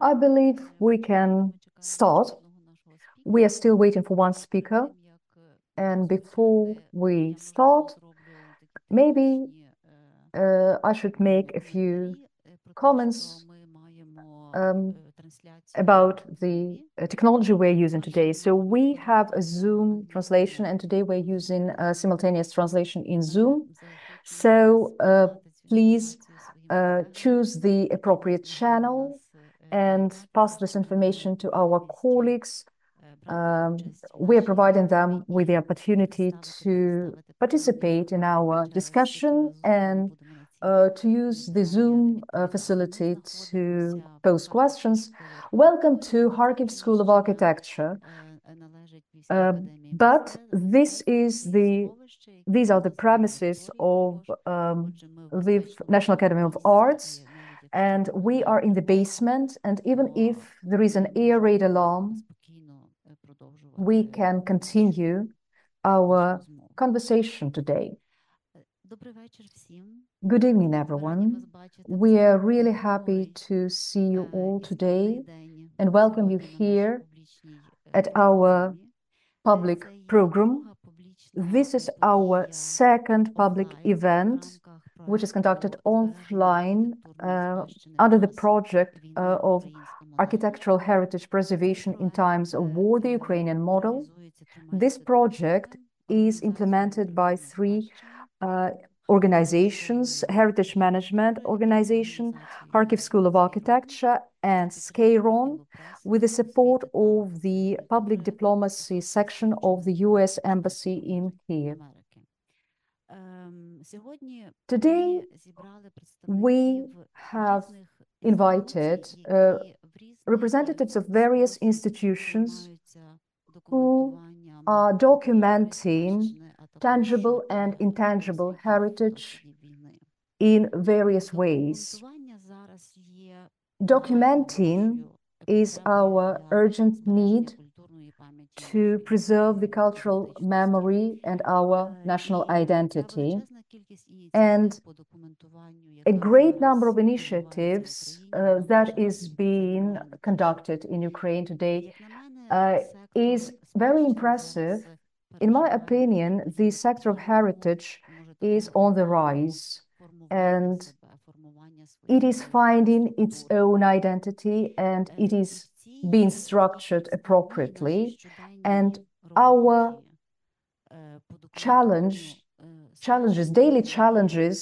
I believe we can start. We are still waiting for one speaker. And before we start, maybe I should make a few comments about the technology we're using today. So we have a Zoom translation, and today we're using simultaneous translation in Zoom. So please choose the appropriate channel and pass this information to our colleagues. We are providing them with the opportunity to participate in our discussion and to use the Zoom facility to pose questions. Welcome to Kharkiv School of Architecture. But these are the premises of Lviv National Academy of Arts, and we are in the basement. And even if there is an air raid alarm, we can continue our conversation today. Good evening, everyone. We are really happy to see you all today and welcome you here at our public program. This is our second public event, which is conducted offline under the project of Architectural Heritage Preservation in Times of War, the Ukrainian model. This project is implemented by three organizations: Heritage Management Organization, Kharkiv School of Architecture, and SCARON, with the support of the public diplomacy section of the US Embassy in Kiev. Today, we have invited representatives of various institutions who are documenting tangible and intangible heritage in various ways. Documenting is our urgent need to preserve the cultural memory and our national identity. And a great number of initiatives that is being conducted in Ukraine today is very impressive. In my opinion, the sector of heritage is on the rise, and it is finding its own identity, and it is being structured appropriately. And our daily challenges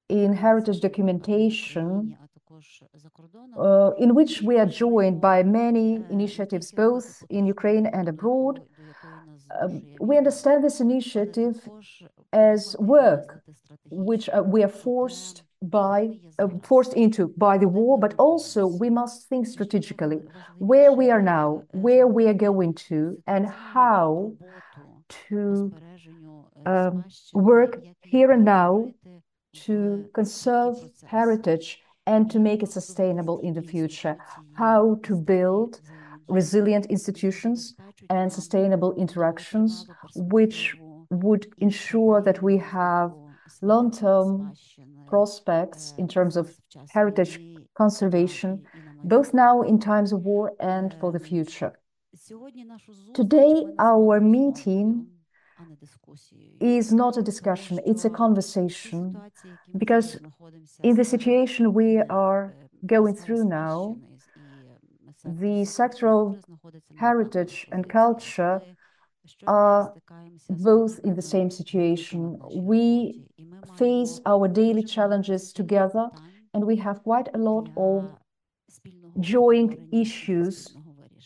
in heritage documentation, in which we are joined by many initiatives, both in Ukraine and abroad. We understand this initiative as work, which we are forced into by the war, but also we must think strategically where we are now, where we are going to, and how to work here and now to conserve heritage and to make it sustainable in the future, how to build resilient institutions and sustainable interactions, which would ensure that we have long-term prospects in terms of heritage conservation, both now in times of war and for the future. Today, our meeting is not a discussion, it's a conversation, because in the situation we are going through now, the sector of heritage and culture are both in the same situation. We face our daily challenges together, and we have quite a lot of joint issues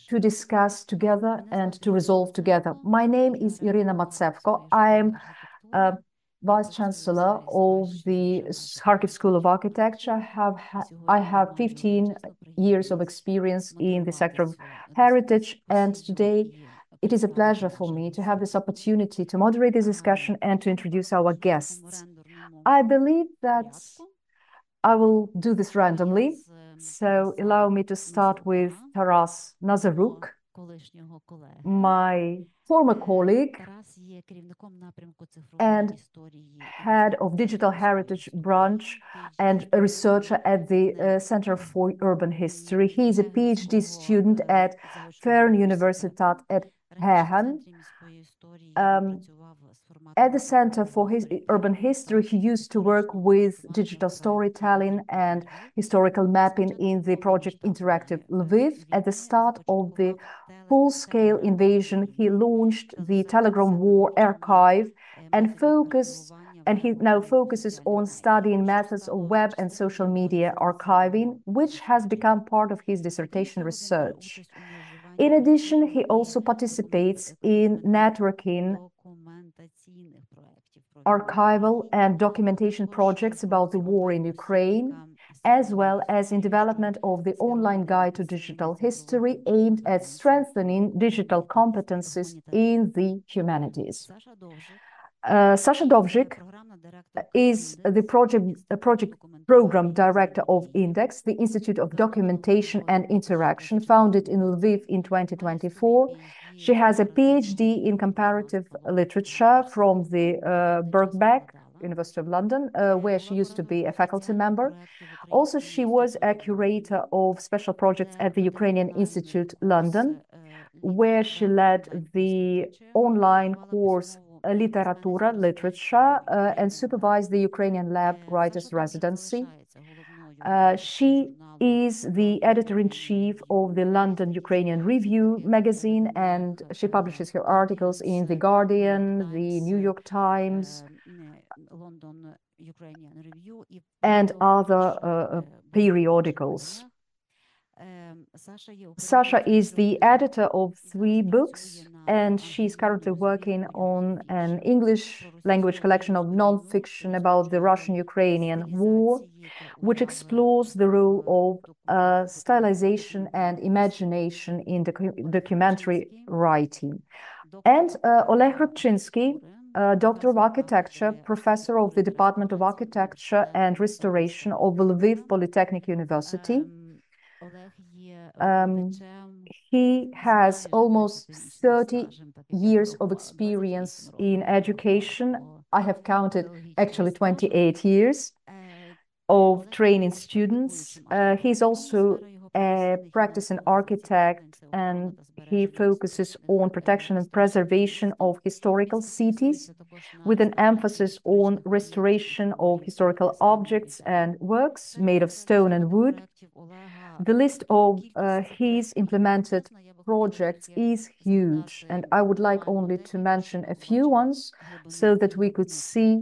to discuss together and to resolve together. My name is Irina Matsevko. I'm Vice Chancellor of the Kharkiv School of Architecture. I have 15 years of experience in the sector of heritage, and today it is a pleasure for me to have this opportunity to moderate this discussion and to introduce our guests. I believe that I will do this randomly, so allow me to start with Taras Nazaruk, my former colleague and head of digital heritage branch and a researcher at the Center for Urban History. He is a PhD student at Universitat at Hehan. At the Center for Urban History, he used to work with digital storytelling and historical mapping in the project Interactive Lviv. At the start of the full-scale invasion, he launched the Telegram War Archive and he now focuses on studying methods of web and social media archiving, which has become part of his dissertation research. In addition, he also participates in networking, archival and documentation projects about the war in Ukraine, as well as in development of the online guide to digital history aimed at strengthening digital competencies in the humanities. Sasha Dovzhyk is the project program director of INDEX, the Institute of Documentation and Interaction, founded in Lviv in 2024. She has a PhD in comparative literature from the Birkbeck, University of London, where she used to be a faculty member. Also, she was a curator of special projects at the Ukrainian Institute, London, where she led the online course Literatura, Literature, and supervised the Ukrainian Lab Writers Residency. She is the editor-in-chief of the London Ukrainian Review magazine, and she publishes her articles in The Guardian, The New York Times, and other periodicals. Sasha is the editor of 3 books, and she's currently working on an English language collection of non-fiction about the Russian-Ukrainian war, which explores the role of stylization and imagination in documentary writing. And Oleh Rybchynsky, Doctor of Architecture, Professor of the Department of Architecture and Restoration of Lviv Polytechnic University. He has almost 30 years of experience in education. I have counted actually 28 years of training students. He's also a practicing architect, and he focuses on protection and preservation of historical cities with an emphasis on restoration of historical objects and works made of stone and wood. The list of his implemented projects is huge, and I would like only to mention a few ones so that we could see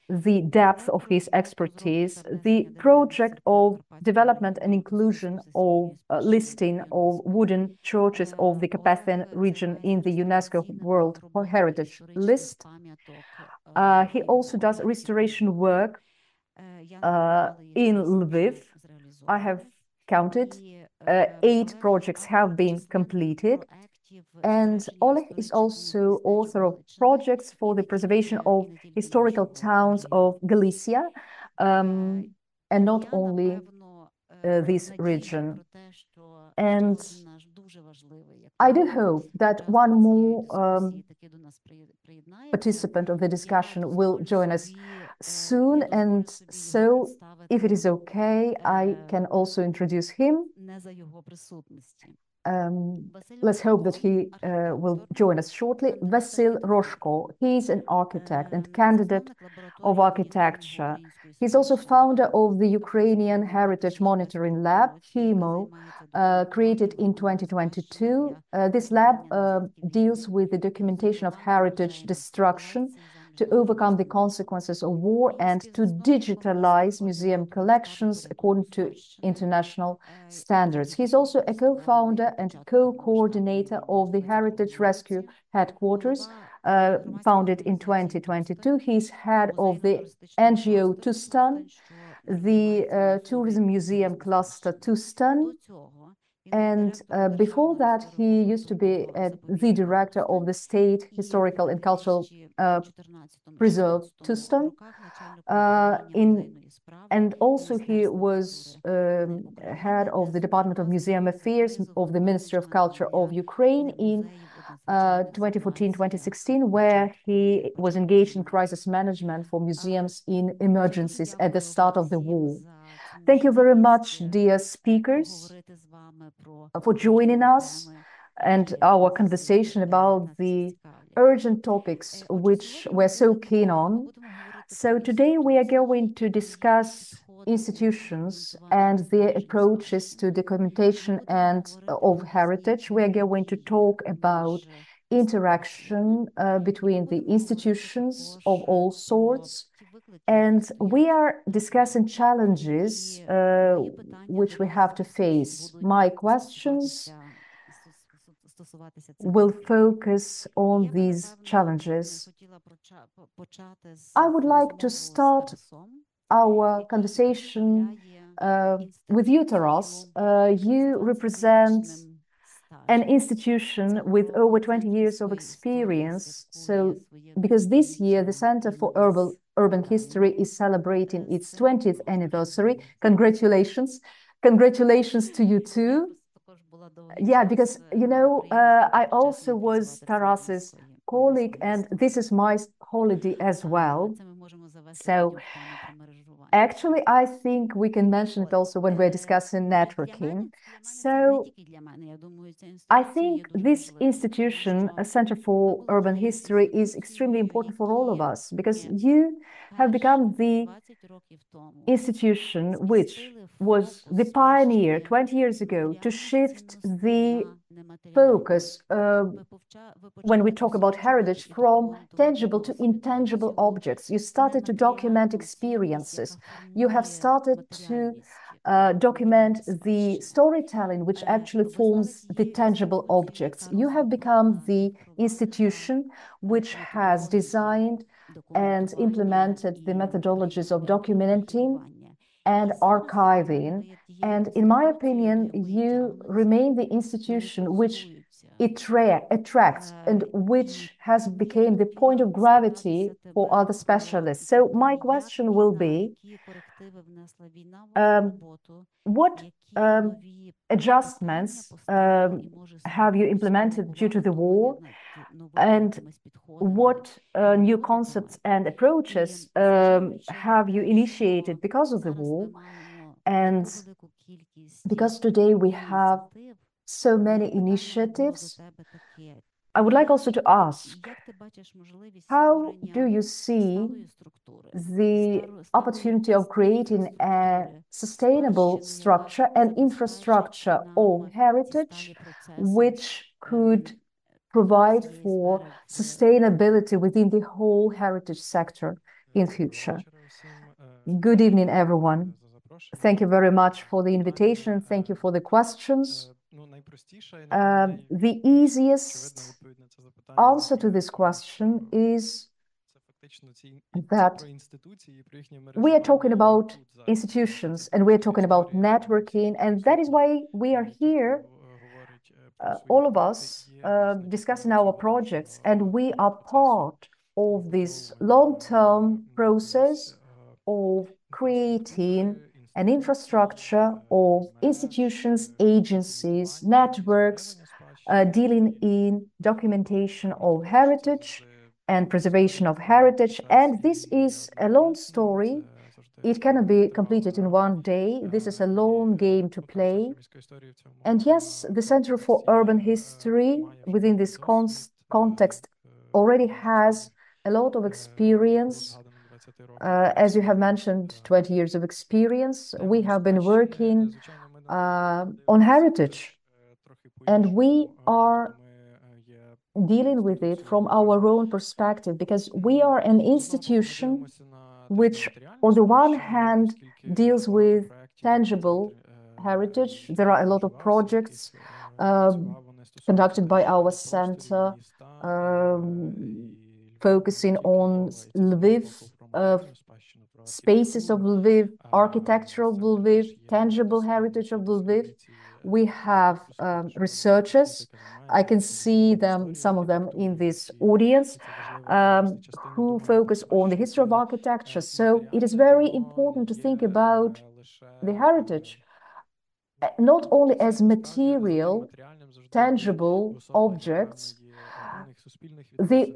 the depth of his expertise. The project of development and inclusion of listing of wooden churches of the Carpathian region in the UNESCO World Heritage List. He also does restoration work in Lviv. I have counted 8 projects have been completed. And Oleh is also author of projects for the preservation of historical towns of Galicia, and not only this region. And I do hope that one more participant of the discussion will join us soon. And so, if it is okay, I can also introduce him. Let's hope that he will join us shortly. Vasyl Roshko, he's an architect and candidate of architecture. He's also founder of the Ukrainian Heritage Monitoring Lab, HEMO, created in 2022. This lab deals with the documentation of heritage destruction to overcome the consequences of war and to digitalize museum collections according to international standards. He's also a co-founder and co-coordinator of the Heritage Rescue Headquarters, founded in 2022. He's head of the NGO Tustan, the Tourism Museum Cluster Tustan. And before that, he used to be the director of the State Historical and Cultural Preserve Tustan. And also he was head of the Department of Museum Affairs of the Ministry of Culture of Ukraine in 2014-2016, where he was engaged in crisis management for museums in emergencies at the start of the war. Thank you very much, dear speakers, for joining us and our conversation about the urgent topics which we're so keen on. So today we are going to discuss institutions and their approaches to documentation and of heritage. We are going to talk about interaction between the institutions of all sorts. And we are discussing challenges which we have to face. My questions will focus on these challenges. I would like to start our conversation with you, Taras. You represent an institution with over 20 years of experience. So, because this year the Center for Urban History is celebrating its 20th anniversary. Congratulations. Congratulations to you too. Yeah, because, I also was Taras's colleague, and this is my holiday as well. So actually, I think we can mention it also when we're discussing networking. So I think this institution, a Center for Urban History, is extremely important for all of us because you have become the institution which was the pioneer 20 years ago to shift the focus when we talk about heritage from tangible to intangible objects. You started to document experiences. You have started to document the storytelling which actually forms the tangible objects. You have become the institution which has designed and implemented the methodologies of documenting and archiving. And in my opinion, you remain the institution which attracts and which has become the point of gravity for other specialists. So my question will be, what adjustments have you implemented due to the war? And what new concepts and approaches have you initiated because of the war? And because today we have so many initiatives, I would like also to ask, how do you see the opportunity of creating a sustainable structure and infrastructure of heritage, which could provide for sustainability within the whole heritage sector in future? Good evening, everyone. Thank you very much for the invitation. Thank you for the questions. The easiest answer to this question is that we are talking about institutions and we're talking about networking, and that is why we are here, all of us, discussing our projects, and we are part of this long-term process of creating an infrastructure of institutions, agencies, networks, dealing in documentation of heritage and preservation of heritage. And this is a long story. It cannot be completed in one day. This is a long game to play. And yes, the Center for Urban History within this context already has a lot of experience. As you have mentioned, 20 years of experience. We have been working on heritage, and we are dealing with it from our own perspective because we are an institution which, on the one hand, deals with tangible heritage. There are a lot of projects conducted by our center focusing on Lviv, spaces of Lviv, architecture of Lviv, tangible heritage of Lviv. We have researchers. I can see them, some of them in this audience, who focus on the history of architecture. So it is very important to think about the heritage not only as material, tangible objects, they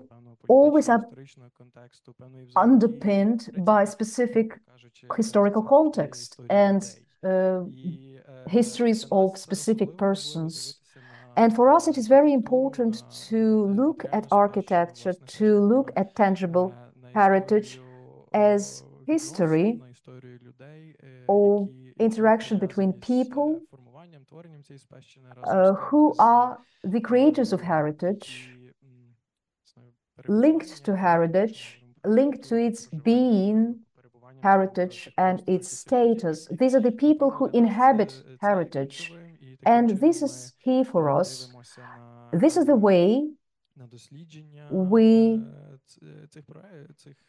always are underpinned by specific historical context and uh, histories of specific persons. And for us, it is very important to look at architecture, to look at tangible heritage as history of interaction between people who are the creators of heritage, linked to heritage, linked to its being, heritage, and its status. These are the people who inhabit heritage. And this is key for us. This is the way we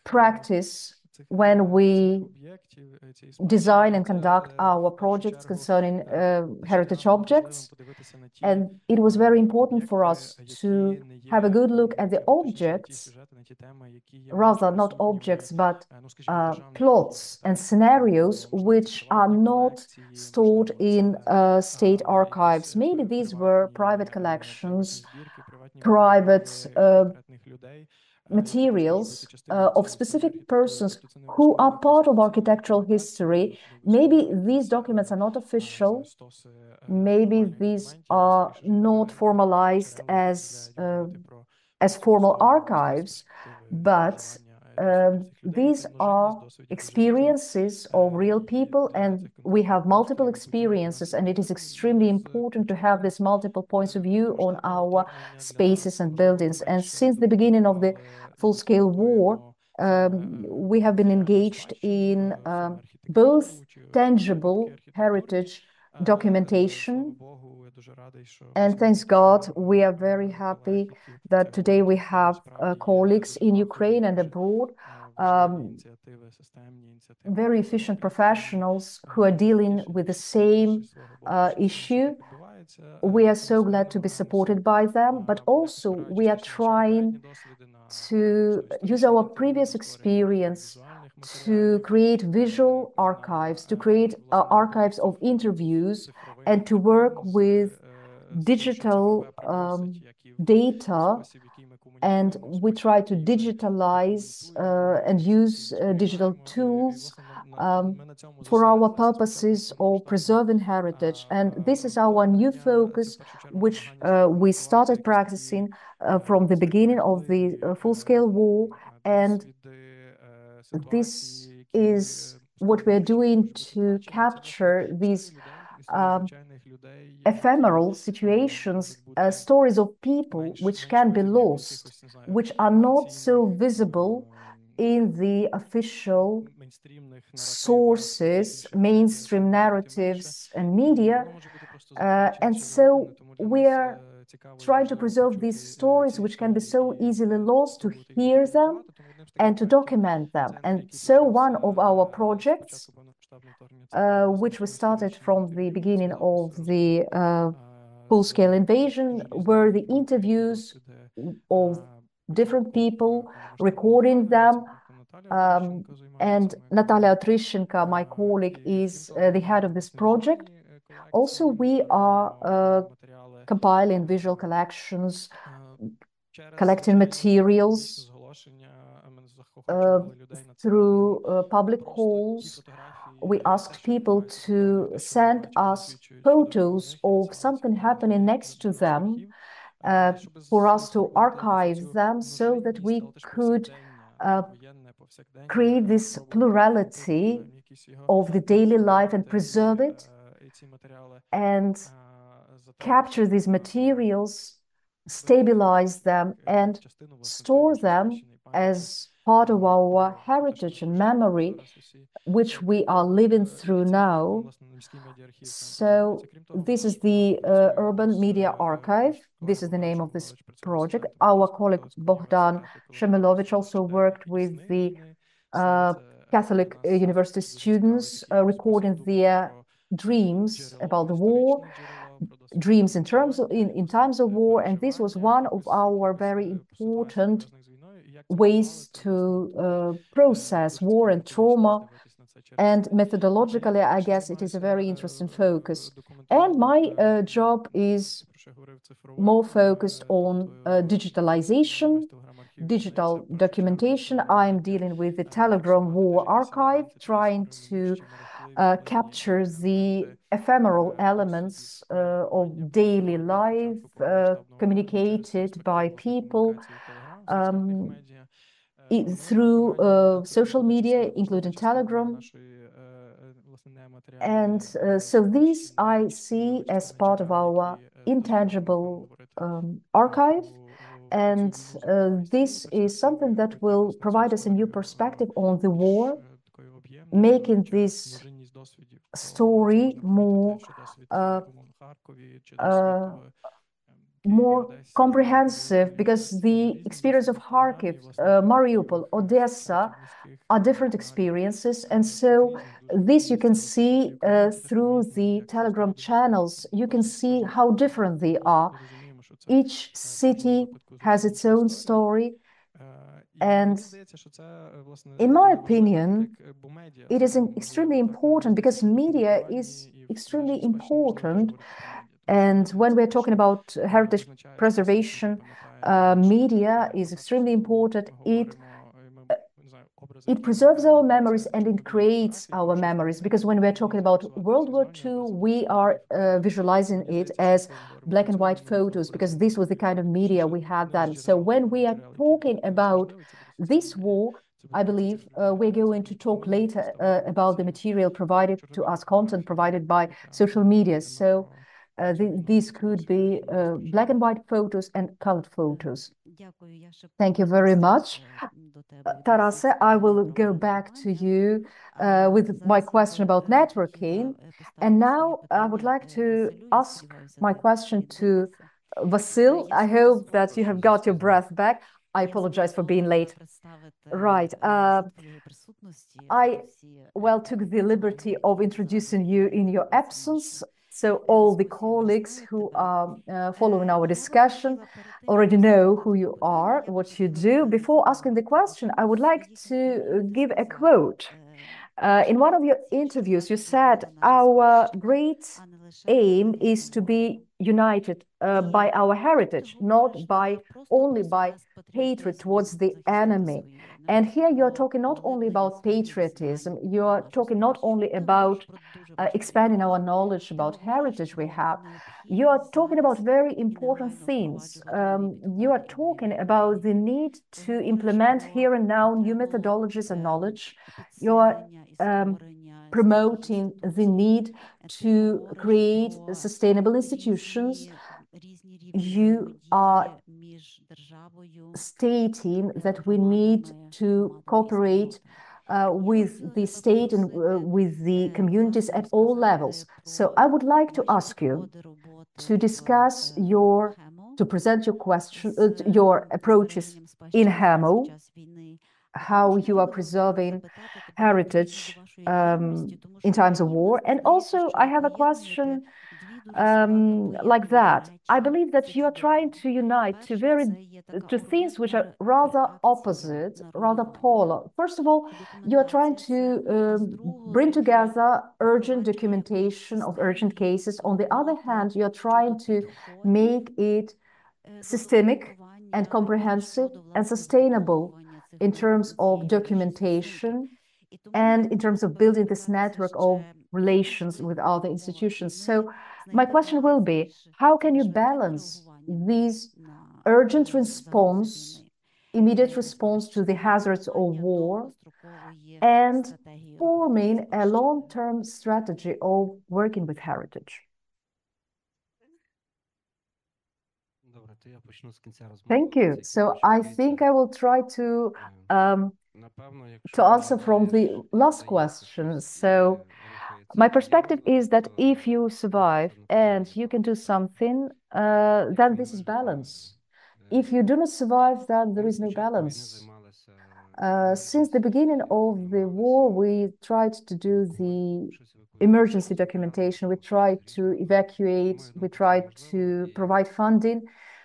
practice when we design and conduct our projects concerning heritage objects. And it was very important for us to have a good look at the objects, rather not objects, but plots and scenarios which are not stored in state archives. Maybe these were private collections, private materials of specific persons who are part of architectural history. Maybe these documents are not official. Maybe these are not formalized as formal archives, but these are experiences of real people, and we have multiple experiences, and it is extremely important to have this multiple points of view on our spaces and buildings. And since the beginning of the full-scale war, we have been engaged in both tangible heritage documentation. And thanks God, we are very happy that today we have colleagues in Ukraine and abroad, very efficient professionals who are dealing with the same issue. We are so glad to be supported by them, but also we are trying to use our previous experience to create visual archives, to create archives of interviews, and to work with digital data. And we try to digitalize and use digital tools for our purposes of preserving heritage. And this is our new focus, which we started practicing from the beginning of the full-scale war. And this is what we're doing to capture these ephemeral situations, stories of people which can be lost, which are not so visible in the official sources, mainstream narratives, and media. And so we are trying to preserve these stories which can be so easily lost, to hear them and to document them. And so one of our projects, which was started from the beginning of the full-scale invasion, were the interviews of different people, recording them. And Natalia Trishchenko, my colleague, is the head of this project. Also, we are compiling visual collections, collecting materials through public calls. We asked people to send us photos of something happening next to them, for us to archive them so that we could create this plurality of the daily life and preserve it and capture these materials, stabilize them, and store them as part of our heritage and memory, which we are living through now. So this is the Urban Media Archive. This is the name of this project. Our colleague Bogdan Shemilovich also worked with the Catholic university students, recording their dreams about the war, dreams in times of war. And this was one of our very important ways to process war and trauma. And methodologically, I guess it is a very interesting focus. And my job is more focused on digitalization, digital documentation. I'm dealing with the Telegram War archive, trying to capture the ephemeral elements of daily life communicated by people um, through social media, including Telegram. And so these I see as part of our intangible archive. And this is something that will provide us a new perspective on the war, making this story uh, uh, more comprehensive, because the experience of Kharkiv, Mariupol, Odessa are different experiences. And so this you can see through the Telegram channels. You can see how different they are. Each city has its own story. And in my opinion, it is extremely important because media is extremely important. And when we're talking about heritage preservation, media is extremely important. It preserves our memories and it creates our memories, because when we're talking about World War II, we are visualizing it as black and white photos, because this was the kind of media we had then. So when we are talking about this war, I believe we're going to talk later about the material provided to us, content provided by social media. So these could be black and white photos and colored photos. Thank you very much. Tarase, I will go back to you with my question about networking. And now I would like to ask my question to Vasil. I hope that you have got your breath back. I apologize for being late. Right. I took the liberty of introducing you in your absence. So all the colleagues who are following our discussion already know who you are, what you do. Before asking the question, I would like to give a quote. In one of your interviews, you said, our great aim is to be united by our heritage, not only by hatred towards the enemy. And here you're talking not only about patriotism, you're talking not only about expanding our knowledge about heritage we have. You are talking about very important things. You are talking about the need to implement here and now new methodologies and knowledge. You're promoting the need to create sustainable institutions. You are stating that we need to cooperate with the state and with the communities at all levels. So I would like to ask you to discuss to present your question, your approaches in HAMO, how you are preserving heritage in times of war. And also, I have a question like that. I believe that you are trying to unite two things which are rather opposite, rather polar. First of all, you are trying to bring together urgent documentation of urgent cases. On the other hand, you are trying to make it systemic and comprehensive and sustainable in terms of documentation and in terms of building this network of relations with other institutions. So my question will be, how can you balance these urgent response, immediate response to the hazards of war, and forming a long-term strategy of working with heritage? Thank you. So I think I will try to answer from the last question. So my perspective is that if you survive and you can do something, then this is balance. If you do not survive, then there is no balance. Since the beginning of the war, we tried to do the emergency documentation, we tried to evacuate, we tried to provide funding.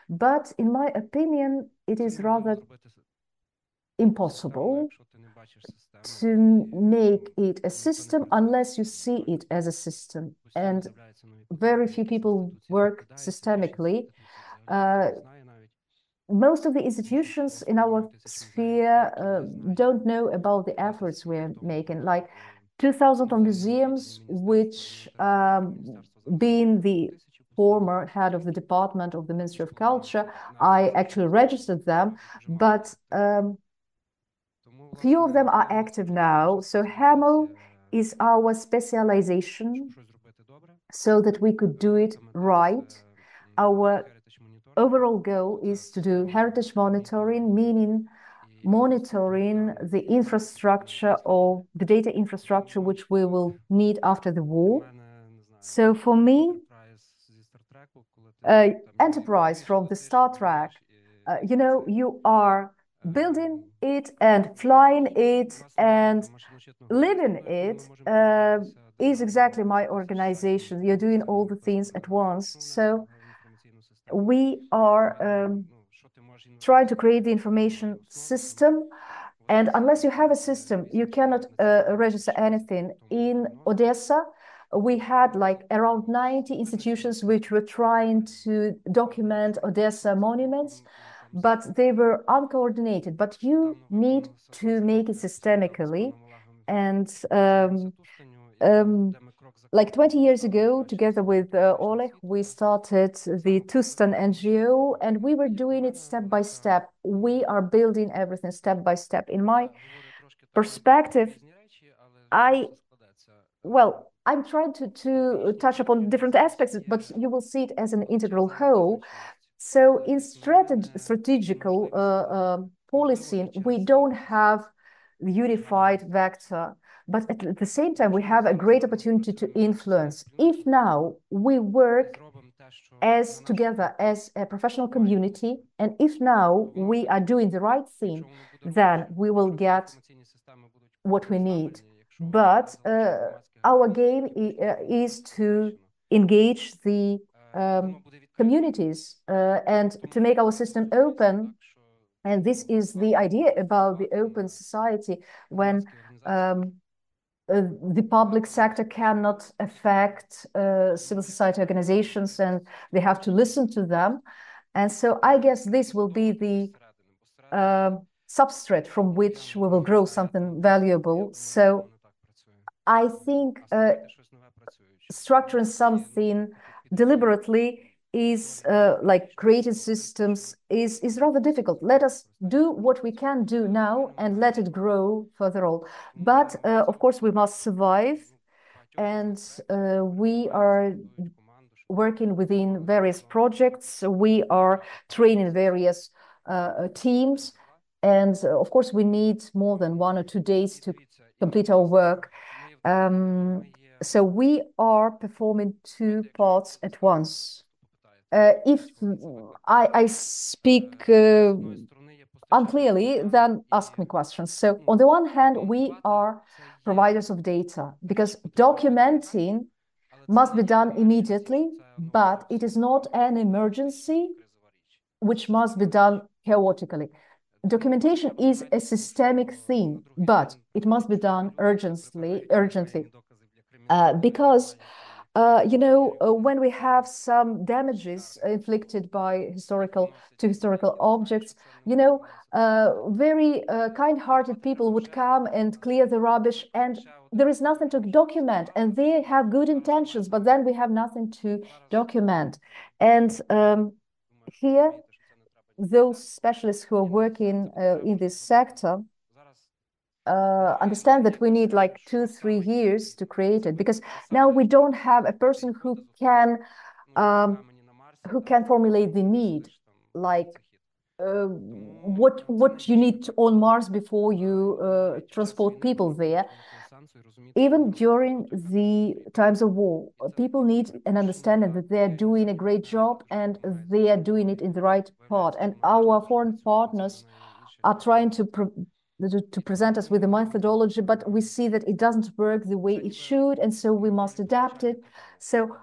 But in my opinion, it is rather impossible to make it a system unless you see it as a system. And very few people work systemically. Most of the institutions in our sphere don't know about the efforts we're making, like 2,000 museums, which being the former head of the department of the Ministry of Culture, I actually registered them, but few of them are active now. So HAMO is our specialization so that we could do it right. Our overall goal is to do heritage monitoring, meaning monitoring the infrastructure or the data infrastructure which we will need after the war. So for me, Enterprise from the Star Trek, you are building it and flying it and living it is exactly my organization. You're doing all the things at once. So we are trying to create the information system. And unless you have a system, you cannot register anything. In Odessa, we had like around 90 institutions which were trying to document Odessa monuments, but they were uncoordinated. But you need to make it systemically. And like 20 years ago, together with Oleh, we started the Tustan NGO, and we were doing it step by step. We are building everything step by step. In my perspective, I'm trying to touch upon different aspects, but you will see it as an integral whole. So in strategical policing, we don't have the unified vector, but at the same time, we have a great opportunity to influence. If now we work as together as a professional community, and if now we are doing the right thing, then we will get what we need. But our game is to engage the communities and to make our system open. And this is the idea about the open society, when the public sector cannot affect civil society organizations and they have to listen to them. And so I guess this will be the substrate from which we will grow something valuable. So I think structuring something deliberately is like creating systems is rather difficult. Let us do what we can do now and let it grow further on. But of course, we must survive, and we are working within various projects. We are training various teams, and of course, we need more than 1 or 2 days to complete our work. So we are performing 2 parts at once. If I speak unclearly, then ask me questions. So on the one hand, we are providers of data, because documenting must be done immediately, but it is not an emergency which must be done chaotically. Documentation is a systemic thing, but it must be done urgently, because when we have some damages inflicted by historical objects, very kind-hearted people would come and clear the rubbish, and there is nothing to document, and they have good intentions, but then we have nothing to document. And here, those specialists who are working in this sector understand that we need like 2-3 years to create it, because now we don't have a person who can formulate the need, like what you need on Mars before you transport people there. Even during the times of war, people need an understanding that they're doing a great job and they are doing it in the right part. And our foreign partners are trying to present us with a methodology, but we see that it doesn't work the way it should, and so we must adapt it. So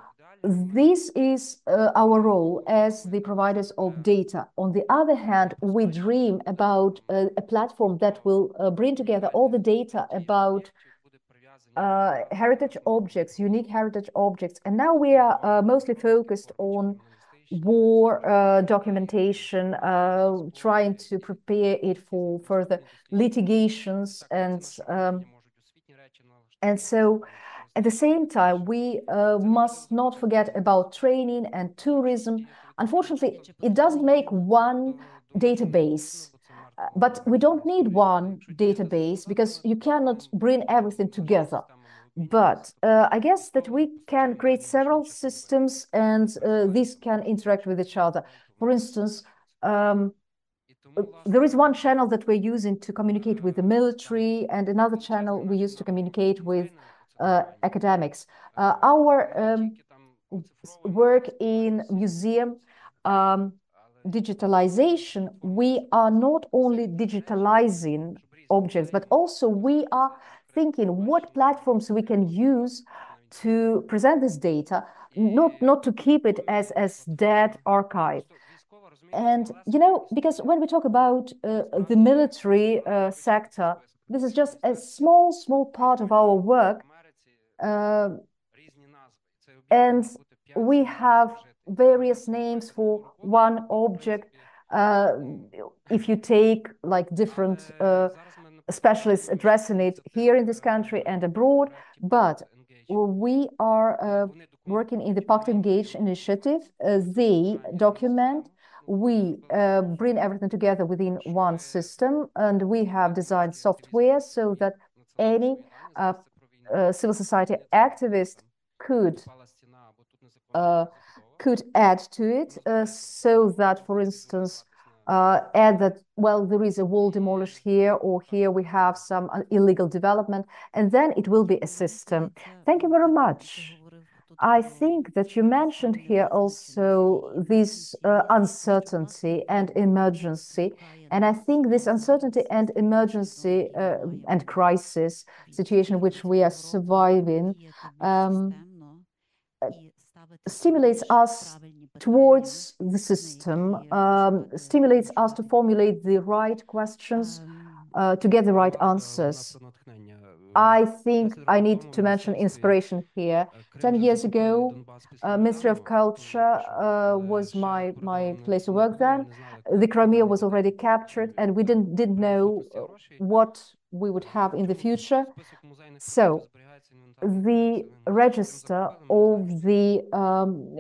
this is our role as the providers of data. On the other hand, we dream about a platform that will bring together all the data about heritage objects, unique heritage objects. And now we are mostly focused on war documentation, trying to prepare it for further litigations. And so at the same time, we must not forget about training and tourism. Unfortunately, it doesn't make one database. But we don't need one database because you cannot bring everything together. But I guess that we can create several systems and these can interact with each other. For instance, there is one channel that we're using to communicate with the military and another channel we use to communicate with academics. Our work in museum digitalization, we are not only digitalizing objects, but also we are thinking what platforms we can use to present this data, not to keep it as dead archive. And, you know, because when we talk about the military sector, this is just a small part of our work. And we have various names for one object. If you take like different specialists addressing it here in this country and abroad, but we are working in the Pact Engage initiative. They document, we bring everything together within one system, and we have designed software so that any civil society activist could add to it, so that, for instance, add that, well, there is a wall demolished here, or here we have some illegal development, and then it will be a system. Thank you very much. I think that you mentioned here also this uncertainty and emergency. And I think this uncertainty and emergency and crisis situation which we are surviving stimulates us towards the system, stimulates us to formulate the right questions, to get the right answers. I think I need to mention inspiration here. 10 years ago, Ministry of Culture was my place of work then. The Crimea was already captured, and we didn't know what we would have in the future. So the register of the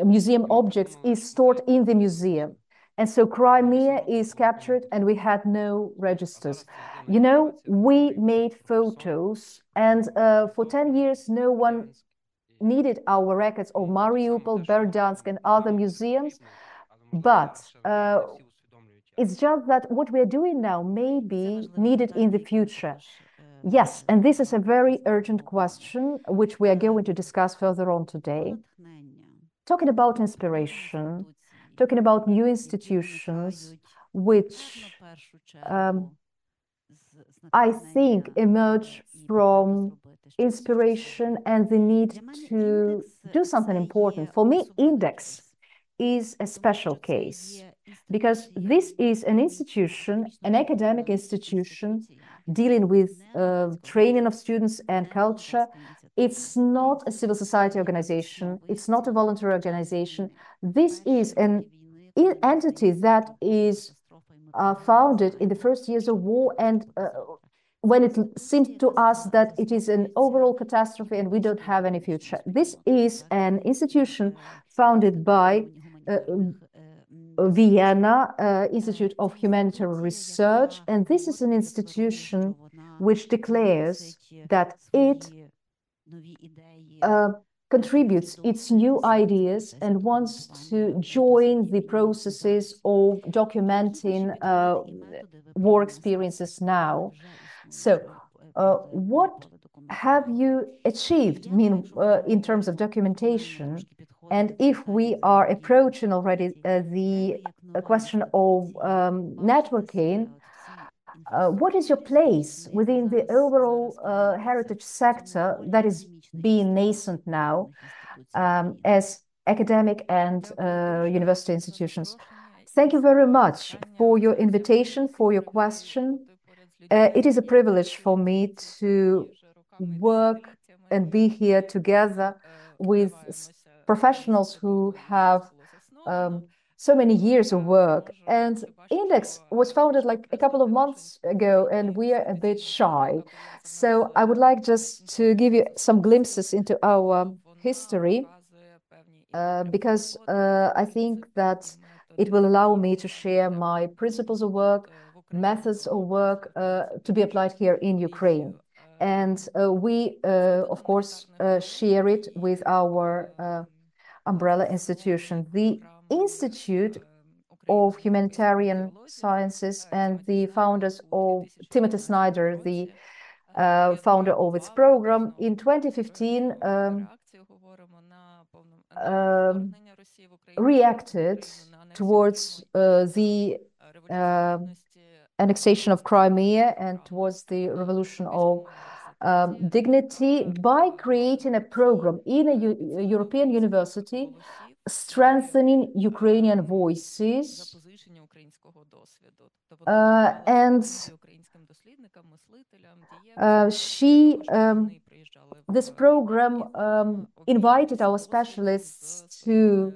museum objects is stored in the museum. And so Crimea is captured and we had no registers. You know, we made photos, and for 10 years, no one needed our records of Mariupol, Berdyansk, and other museums. But it's just that what we're doing now may be needed in the future. Yes, and this is a very urgent question, which we are going to discuss further on today. Talking about inspiration, talking about new institutions, which I think emerge from inspiration and the need to do something important. For me, Index is a special case because this is an institution, an academic institution dealing with training of students and culture. It's not a civil society organization. It's not a voluntary organization. This is an entity that is founded in the first years of war, and when it seemed to us that it is an overall catastrophe and we don't have any future. This is an institution founded by Vienna Institute of Humanitarian Research, and this is an institution which declares that it contributes its new ideas and wants to join the processes of documenting war experiences now. So what have you achieved in terms of documentation? And if we are approaching already the question of networking, what is your place within the overall heritage sector that is being nascent now, as academic and university institutions. Thank you very much for your invitation, for your question. It is a privilege for me to work and be here together with professionals who have so many years of work. And Index was founded like a couple of months ago, and we are a bit shy. So I would like just to give you some glimpses into our history, because I think that it will allow me to share my principles of work, methods of work to be applied here in Ukraine. And we, of course, share it with our umbrella institution, the Institute of Humanitarian Sciences, and the founders of Timothy Snyder, the founder of its program. In 2015, reacted towards the annexation of Crimea and towards the revolution of dignity by creating a program in a European university strengthening Ukrainian voices. This program invited our specialists to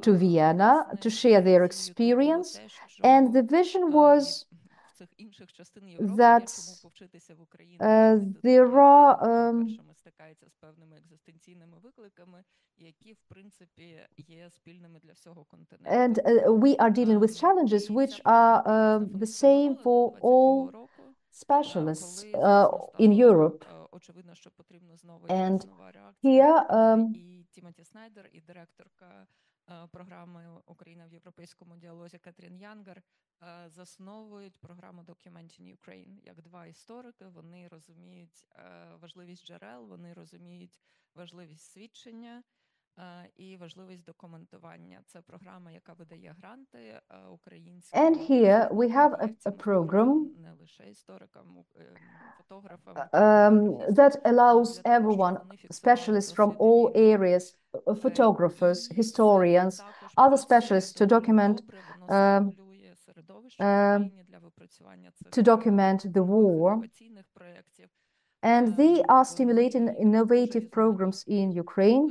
Vienna to share their experience, and the vision was that there are and we are dealing with challenges which are the same for all specialists in Europe. And here Тімоті Снайдер і директорка програми «Україна в європейському діалозі» Катрін Янгер засновують програму Documenting Ukraine. Як два історики, вони розуміють важливість джерел, вони розуміють важливість свідчення і важливість документування. Це програма, яка видає гранти українським And here we have a program не лише історикам, фотографам, that allows everyone, specialists from all areas, photographers, historians, other specialists to document the war. And they are stimulating innovative programs in Ukraine,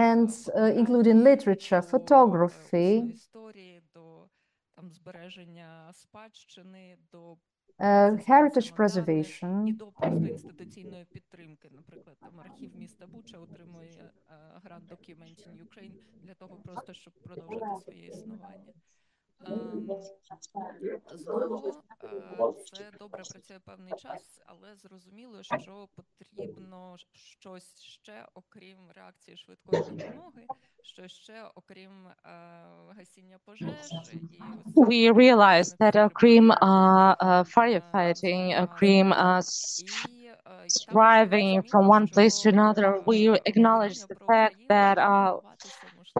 and including literature, photography, heritage preservation. І до просто інституційної підтримки. Наприклад, там архів міста Буча отримує грант Documenting Ukraine для того просто, щоб продовжити своє існування. Знову це добре працює певний час, але зрозуміло, що потрібно щось ще, окрім реакції швидкої допомоги, що ще, окрім гасіння пожеж. We realized that окрім firefighting, окрім striving from one place to another, we acknowledge the fact that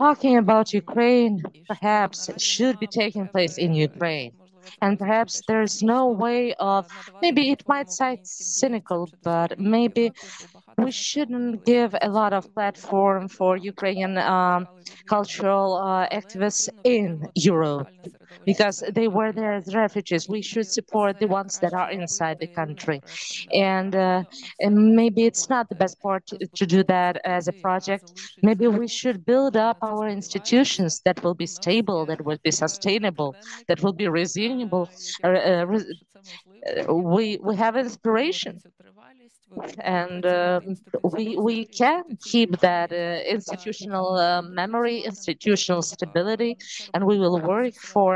talking about Ukraine perhaps should be taking place in Ukraine. And perhaps there's no way of, maybe it might sound cynical, but maybe we shouldn't give a lot of platform for Ukrainian cultural activists in Europe, because they were there as refugees. We should support the ones that are inside the country. And maybe it's not the best part to do that as a project. Maybe we should build up our institutions that will be stable, that will be sustainable, that will be resilient. We have inspiration, and we can keep that institutional memory, institutional stability, and we will work for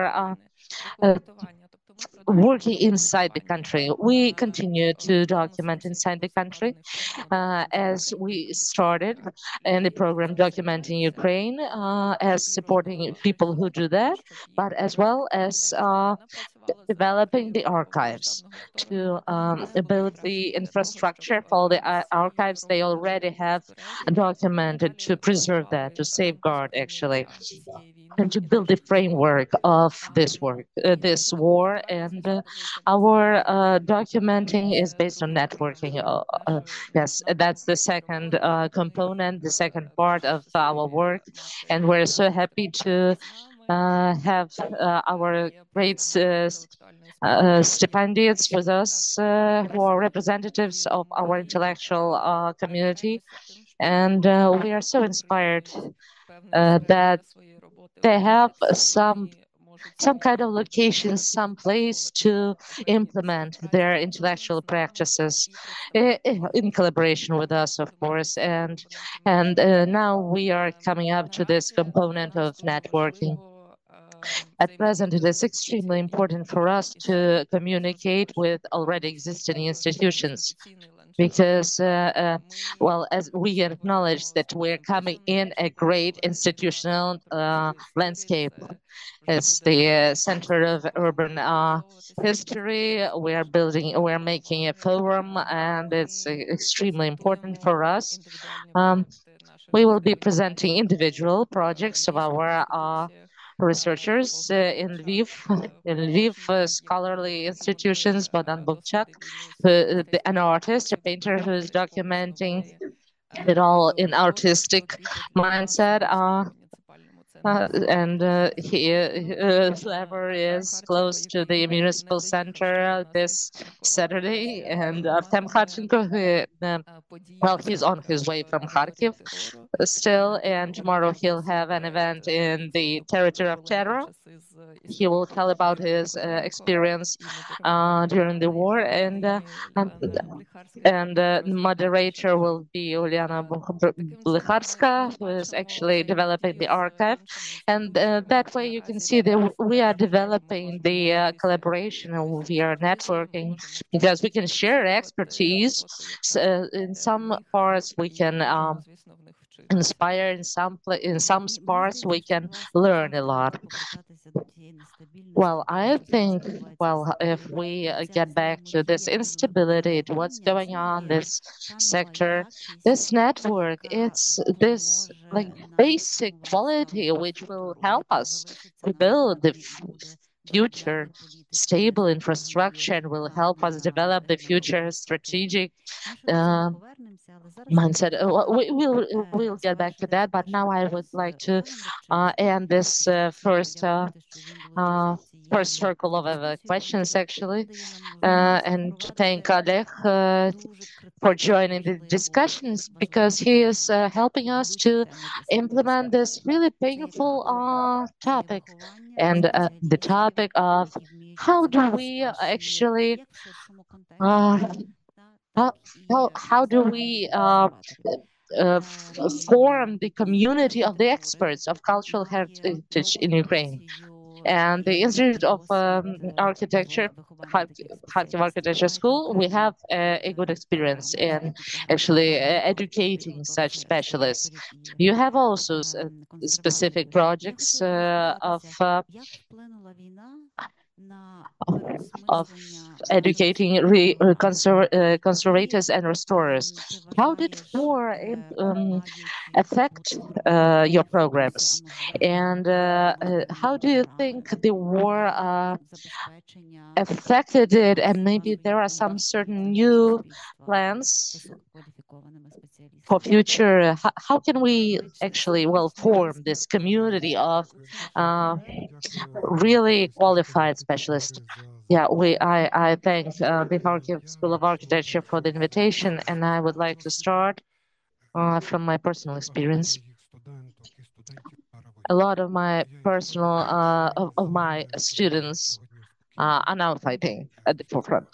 working inside the country. We continue to document inside the country as we started in the program Documenting Ukraine, as supporting people who do that, but as well as developing the archives to build the infrastructure for the archives they already have documented, to preserve that, to safeguard actually. and to build the framework of this work, this war. And our documenting is based on networking. Yes, that's the second component, the second part of our work. And we're so happy to have our great stipendiates with us who are representatives of our intellectual community. And we are so inspired that they have some kind of location, some place to implement their intellectual practices in collaboration with us, of course. And now we are coming up to this component of networking. At present, it is extremely important for us to communicate with already existing institutions because, well, as we acknowledge that we're coming in a great institutional landscape. It's the center of urban history. We're making a forum, and it's extremely important for us. We will be presenting individual projects of our researchers in Lviv, scholarly institutions, Bodan Dovzhyk, an artist, a painter who is documenting it all in artistic mindset. And whoever is close to the municipal center this Saturday, and Artem Kharchenko, well, he's on his way from Kharkiv still, and tomorrow he'll have an event in the territory of terror. He will tell about his experience during the war, and the moderator will be Uliana Blecharska, who is actually developing the archive. And that way you can see that we are developing the collaboration and we are networking because we can share expertise. So, in some parts we can inspire, in some parts we can learn a lot. Well, I think, well, if we get back to this instability, to what's going on, this sector, this network, it's this like basic quality which will help us to build the future stable infrastructure and will help us develop the future strategic mindset. We'll get back to that, but now I would like to end this first circle of questions, actually, and to thank Oleh for joining the discussions because he is helping us to implement this really painful topic, and the topic of how do we actually how do we form the community of the experts of cultural heritage in Ukraine? And the Institute of Architecture, Kharkiv Architecture School, we have a good experience in actually educating such specialists. You have also specific projects of educating conservators and restorers. How did war affect your programs? And how do you think the war affected it? And maybe there are some certain new plans for future. How can we actually, well, form this community of really qualified specialists? Yeah, I thank the Kharkiv School of Architecture for the invitation, and I would like to start from my personal experience. A lot of my personal of my students are now fighting at the forefront,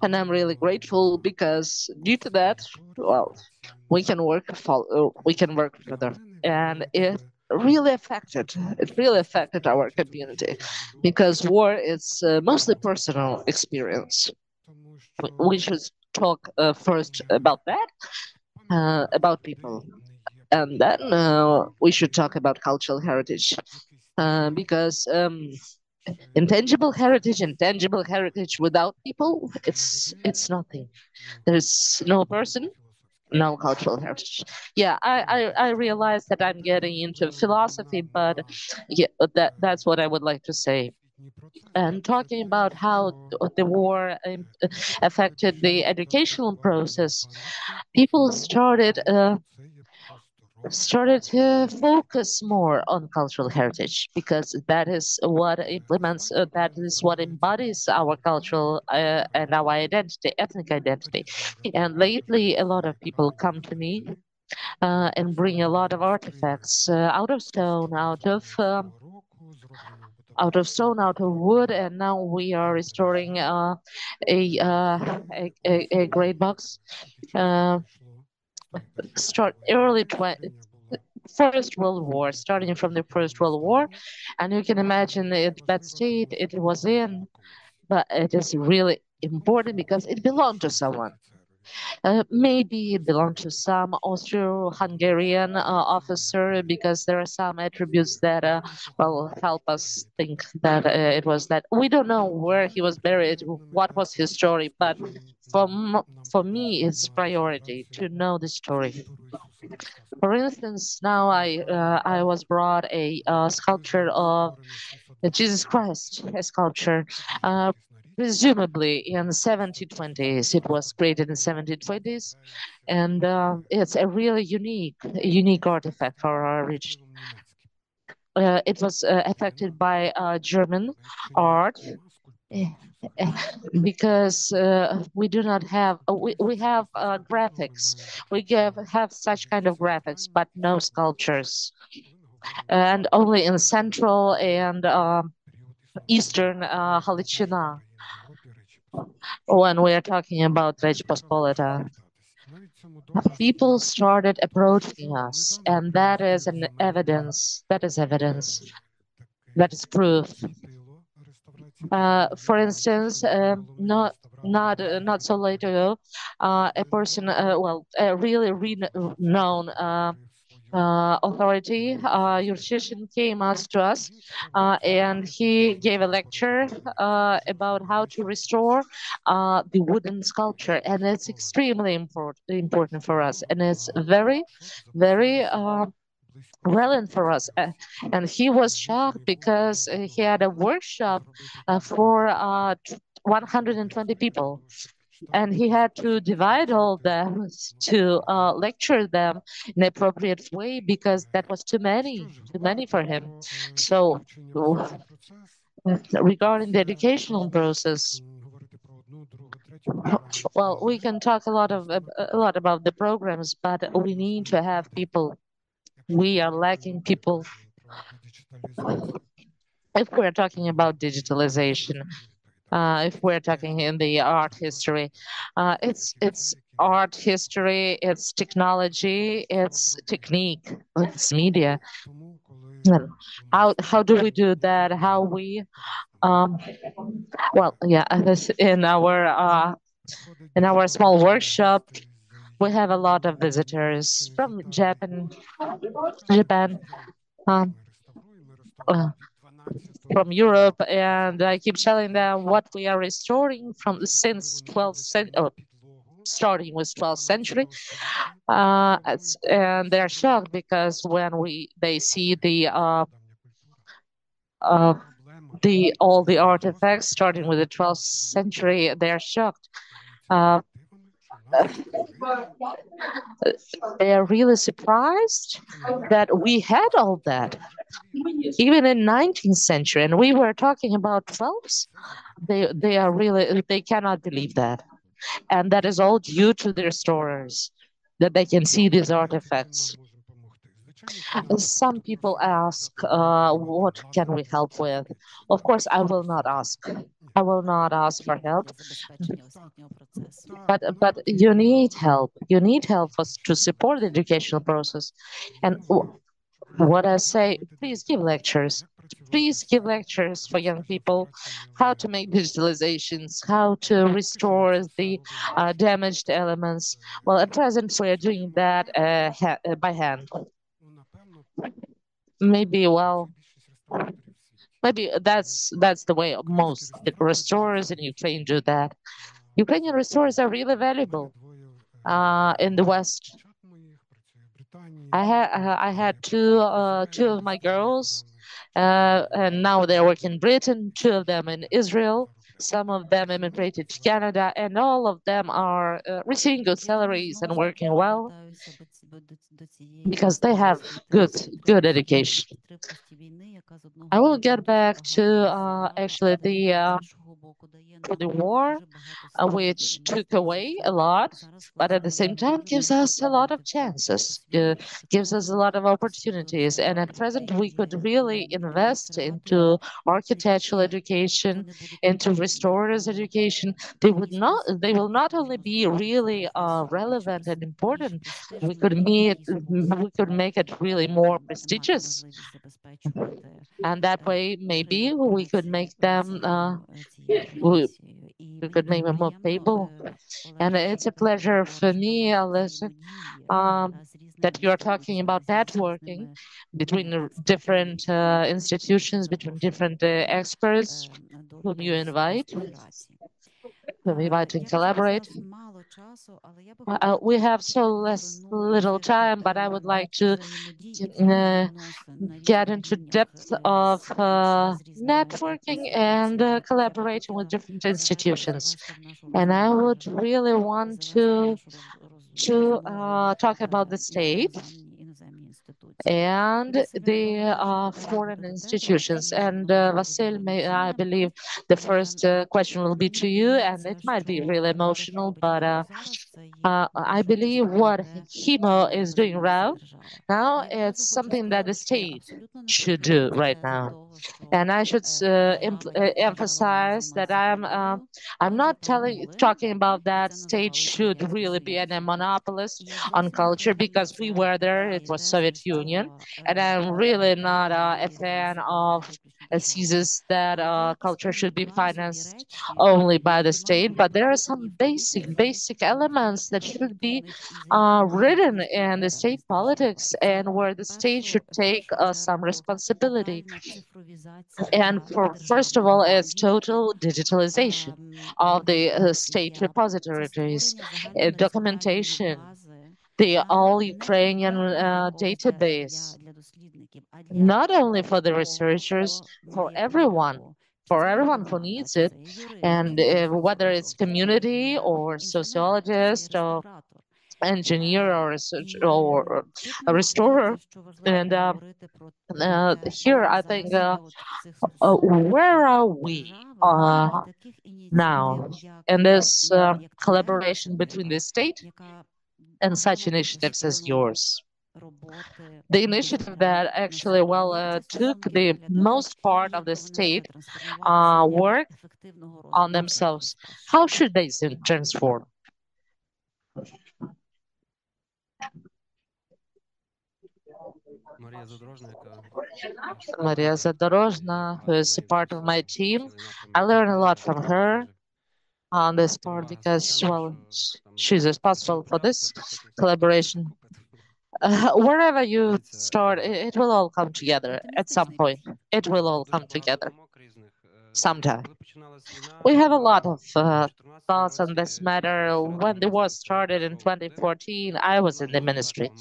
and I'm really grateful because due to that, well, we can work further, and it really affected our community because war is mostly personal experience. We should talk first about that, about people, and then we should talk about cultural heritage because intangible heritage without people, it's nothing. There's no person, no cultural heritage. Yeah, I realize that I'm getting into philosophy, but yeah, that's what I would like to say. And talking about how the war affected the educational process, people started to focus more on cultural heritage because that is what implements, that is what embodies our cultural and our identity, ethnic identity. And lately, a lot of people come to me and bring a lot of artifacts out of stone, out of wood, and now we are restoring a great box. Uh, start early First World War, starting from the First World War, and you can imagine the bad state it was in, but it is really important because it belonged to someone. Maybe it belonged to some Austro-Hungarian officer because there are some attributes that will help us think that it was that. We don't know where he was buried, what was his story, but for me, it's priority to know the story. For instance, now I was brought a sculpture of Jesus Christ, a sculpture. Presumably in 1720s, it was created in 1720s, and it's a really unique artifact for our region. It was affected by German art eh, because we do not have we have graphics. Have such kind of graphics, but no sculptures, and only in central and eastern Halachina when we are talking about Rybchynsky. People started approaching us, and that is an evidence. That is evidence. That is proof. For instance, not so late ago, a person, a really renowned authority, Yurchyshin, came us to us, and he gave a lecture about how to restore the wooden sculpture, and it's extremely important for us, and it's very relevant for us. And he was shocked because he had a workshop for 120 people, and he had to divide all them to lecture them in an appropriate way because that was too many for him. So regarding the educational process, well, we can talk a lot about the programs, but we need to have people. We are lacking people. If we're talking about digitalization, if we're talking in the art history, it's art history, it's technology, it's technique, it's media. How do we do that? How we well, yeah, in our small workshop, we have a lot of visitors from Japan, um, uh, from Europe, and I keep telling them what we are restoring from since 12th century, starting with 12th century, and they're shocked because when they see all the artifacts starting with the 12th century, they're shocked. They are really surprised that we had all that even in 19th century, and we were talking about 12th. They cannot believe that, and that is all due to the restorers, that they can see these artifacts. Some people ask, what can we help with? Of course, I will not ask. I will not ask for help. But you need help. You need help to support the educational process. And what I say, please give lectures. Please give lectures for young people how to make digitalizations, how to restore the damaged elements. Well, at present, we are doing that by hand. Maybe, maybe that's the way most restorers in Ukraine do that. Ukrainian restorers are really valuable. in the West. I had two of my girls, and now they work in Britain. Two of them in Israel. Some of them immigrated to Canada, and all of them are receiving good salaries and working well because they have good education. I will get back to actually the war, which took away a lot, but at the same time gives us a lot of chances, gives us a lot of opportunities. And at present, we could really invest into architectural education, into restorers education. They will not only be really relevant and important. We could make it really more prestigious, and that way maybe we could make them. We could make them more stable. And it's a pleasure for me, Alyssa, that you're talking about networking between the different institutions, between different experts whom you invite and collaborate. We have so little time, but I would like to get into depth of networking and collaborating with different institutions. And I would really want to talk about the state and the foreign institutions. And Vasil, I believe the first question will be to you, and it might be really emotional, but I believe what HEMO is doing now, it's something that the state should do right now. And I should emphasize that I'm not talking about that state should really be a monopolist on culture because we were there. It was Soviet Union, and I'm really not a fan of thesis that culture should be financed only by the state. But there are some basic elements that should be written in the state politics, and where the state should take some responsibility. And first of all, it's total digitalization of the state repositories, documentation, the all Ukrainian database, not only for the researchers, for everyone who needs it, and whether it's community or sociologist or engineer or research or a restorer. And here I think where are we now in this collaboration between the state and such initiatives as yours? The initiative that actually took the most part of the state work on themselves. How should they transform? Maria Zadorozhna, who is a part of my team. I learned a lot from her on this part because, well, she's responsible for this collaboration. Wherever you start, it will all come together at some point. It will all come together sometime. We have a lot of thoughts on this matter. When the war started in 2014, I was in the ministry.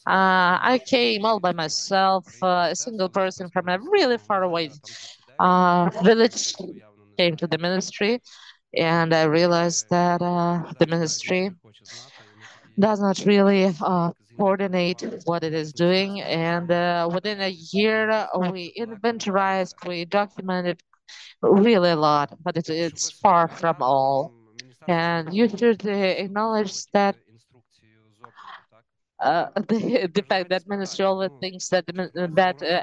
I came all by myself, a single person from a really far away village, came to the ministry, and I realized that the ministry does not really coordinate what it is doing. And within a year, we inventorized, we documented really a lot, but it's far from all. And you should acknowledge that the fact that ministry always thinks that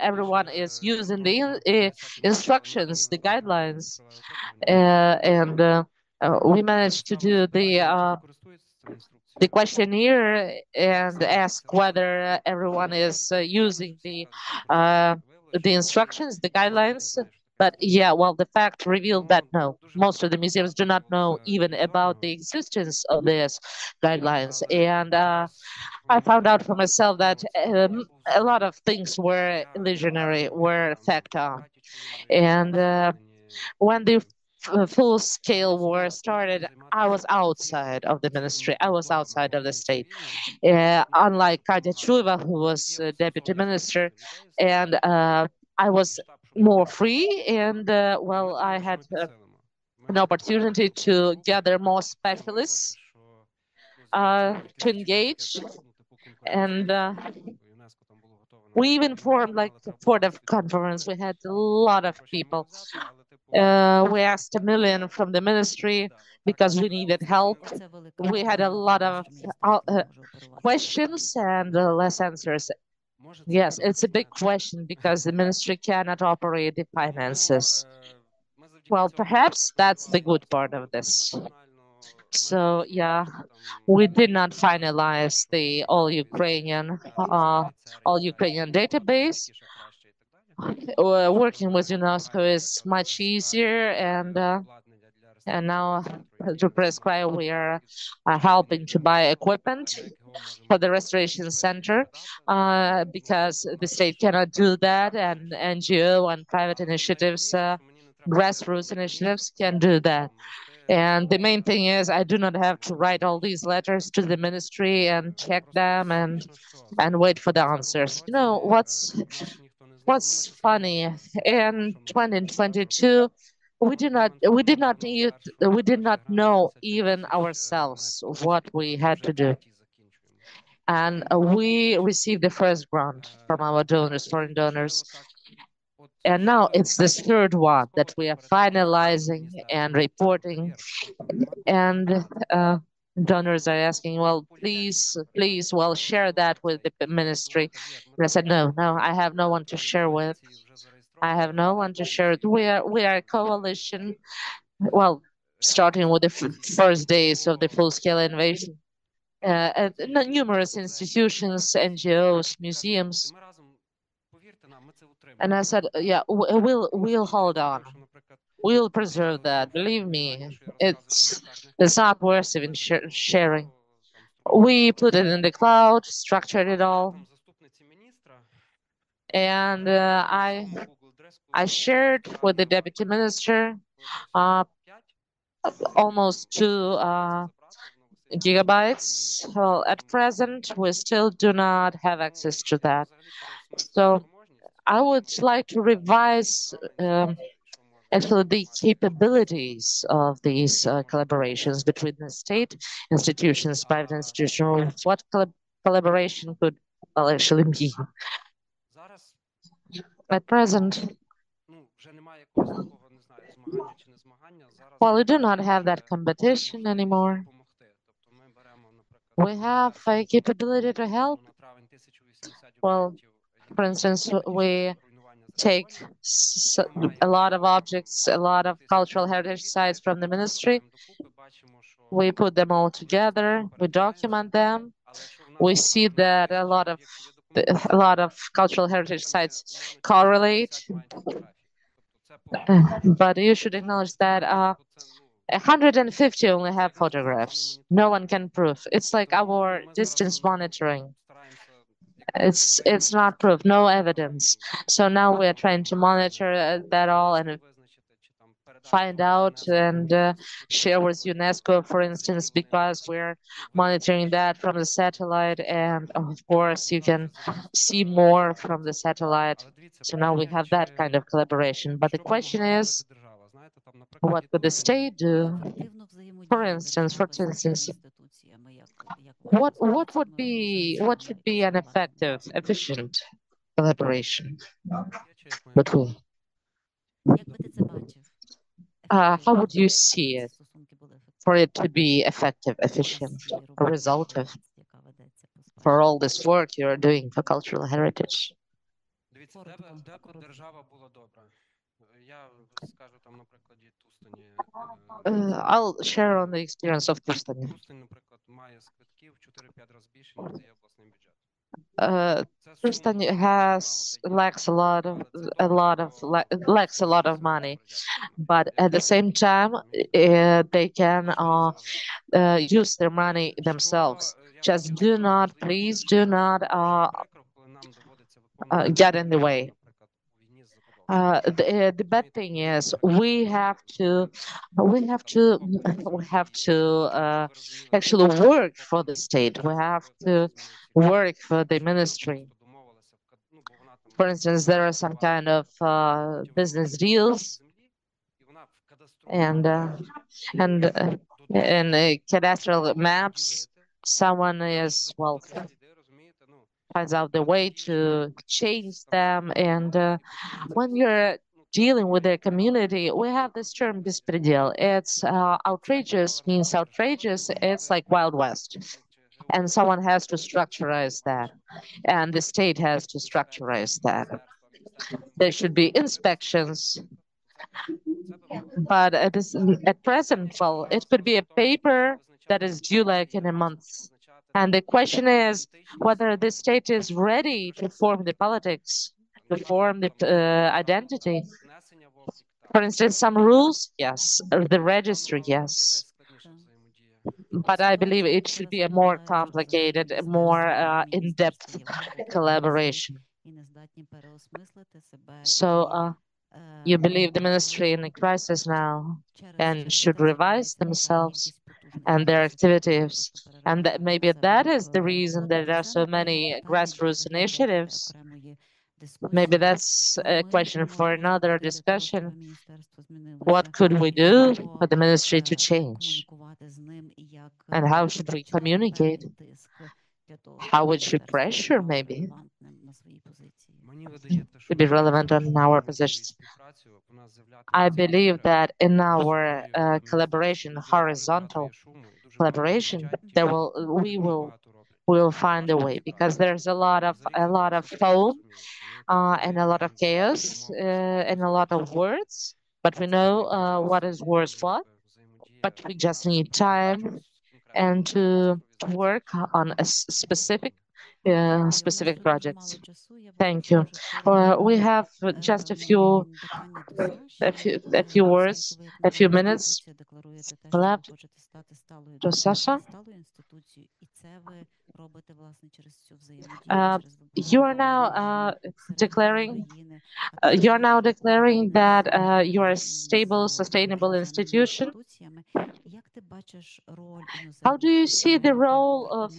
everyone is using the instructions, the guidelines, and we managed to do the questionnaire and ask whether everyone is using the instructions, the guidelines. But yeah, well, the fact revealed that no, most of the museums do not know even about the existence of these guidelines. And I found out for myself that a lot of things were illusionary, were fact on. And when the full-scale war started, I was outside of the ministry. I was outside of the state. Unlike Katya Chueva, who was deputy minister, and I was more free, and well, I had an opportunity to gather more specialists to engage, and we even formed like a port of conference. We had a lot of people. We asked 1 million from the ministry because we needed help. We had a lot of questions and less answers. Yes, it's a big question because the ministry cannot operate the finances. Well, perhaps that's the good part of this. So yeah, we did not finalize the all-Ukrainian database. Working with UNESCO is much easier, and now to prescribe we are helping to buy equipment for the restoration center because the state cannot do that, and NGO and private initiatives, grassroots initiatives can do that. And the main thing is I do not have to write all these letters to the ministry and check them and wait for the answers. You know what's funny, in 2022 we did not know even ourselves what we had to do. And we received the first grant from our donors, foreign donors. And now it's this third one that we are finalizing and reporting. And donors are asking, well, please, well, share that with the ministry. And I said, no, I have no one to share with. I have no one to share it. We are a coalition. Well, starting with the first days of the full-scale invasion, numerous institutions, NGOs, museums. And I said, yeah, we'll hold on. We'll preserve that. Believe me, it's not worth even sharing. We put it in the cloud, structured it all, and I shared with the deputy minister almost 2 gigabytes. Well, at present, we still do not have access to that. So I would like to revise actually the capabilities of these collaborations between the state institutions, private institutions. What collaboration could actually be? At present, well, we do not have that competition anymore. We have a capability to help. Well, for instance, we take a lot of objects, a lot of cultural heritage sites from the ministry. We put them all together, we document them. We see that a lot of cultural heritage sites correlate. But you should acknowledge that 150 only have photographs. No one can prove. It's like our distance monitoring. It's not proof, no evidence. So now we're trying to monitor that all and find out and share with UNESCO, for instance, because we're monitoring that from the satellite, and of course you can see more from the satellite. So now we have that kind of collaboration. But the question is, what could the state do? For instance, what should be an effective, efficient collaboration between? How would you see it for it to be effective, efficient, resultive for all this work you're doing for cultural heritage? I'll share on the experience of Tustani. Tustani lacks a lot of money, but at the same time, they can use their money themselves. Just please do not get in the way. the bad thing is we have to actually work for the state. We have to work for the ministry. For instance, there are some kind of business deals, and in cadastral maps, someone is finds out the way to change them. And when you're dealing with the community, we have this term bespredel. It's outrageous means outrageous. It's like Wild West. And someone has to structurize that. And the state has to structurize that. There should be inspections. But at present, well, it could be a paper that is due like in a month. And the question is whether the state is ready to form the politics, to form the identity. For instance, some rules, yes. The registry, yes. But I believe it should be a more complicated, a more in-depth collaboration. So you believe the ministry in a crisis now and should revise themselves and their activities. And that maybe that is the reason that there are so many grassroots initiatives. Maybe that's a question for another discussion. What could we do for the ministry to change? And how should we communicate? How would you pressure, maybe, to be relevant on our positions? I believe that in our collaboration, horizontal collaboration, we will find a way, because there's a lot of foam and a lot of chaos and a lot of words, but we know what is worth what. But we just need time and to work on a specific projects. Thank you. We have just a few words, a few minutes left. To Sasha. You are now declaring that you are a stable, sustainable institution. How do you see the role of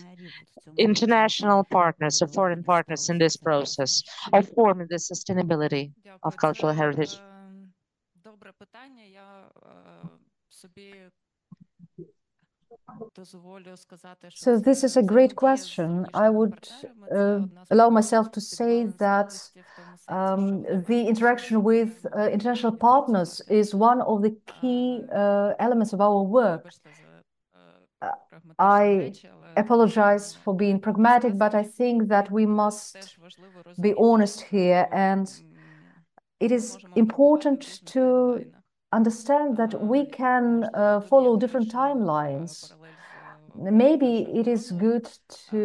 international partners, of foreign partners in this process of forming the sustainability of cultural heritage? Добре питання. Я собі So this is a great question. I would allow myself to say that the interaction with international partners is one of the key elements of our work. I apologize for being pragmatic, but I think that we must be honest here, and it is important to understand that we can follow different timelines. Maybe it is good to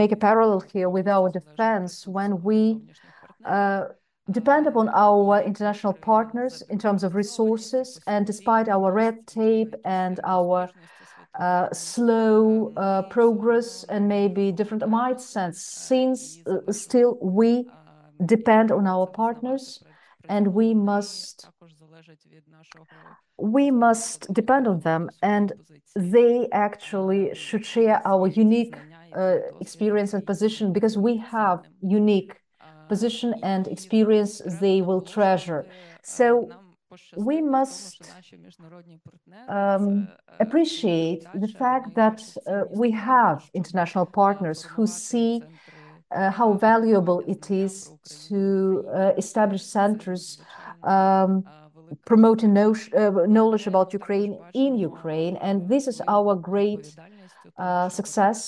make a parallel here with our defense when we depend upon our international partners in terms of resources, and despite our red tape and our slow progress and maybe different mindsets, since still we depend on our partners, and we must depend on them, and they actually should share our unique experience and position, because we have unique position and experience they will treasure. So we must appreciate the fact that we have international partners who see how valuable it is to establish centers promoting knowledge about Ukraine in Ukraine. And this is our great success.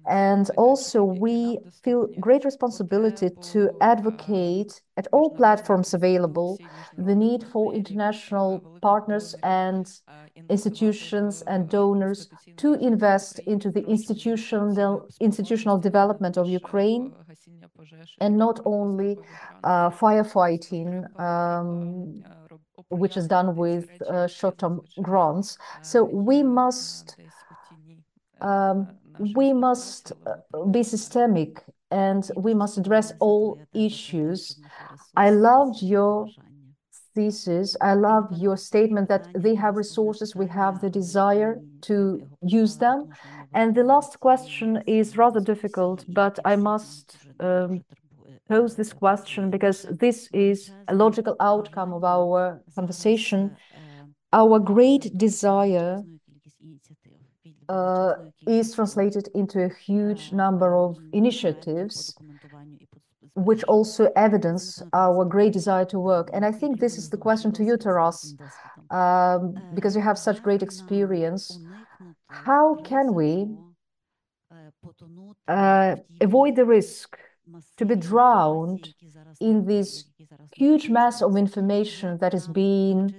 And also we feel great responsibility to advocate at all platforms available the need for international partners and institutions and donors to invest into the institutional development of Ukraine, and not only firefighting, which is done with short-term grants. So we must be systemic and we must address all issues. I loved your thesis. I love your statement that they have resources, we have the desire to use them. And the last question is rather difficult, but I must pose this question because this is a logical outcome of our conversation. Our great desire is translated into a huge number of initiatives, which also evidence our great desire to work. And I think this is the question to you, Taras, because you have such great experience. How can we avoid the risk to be drowned in this huge mass of information that is being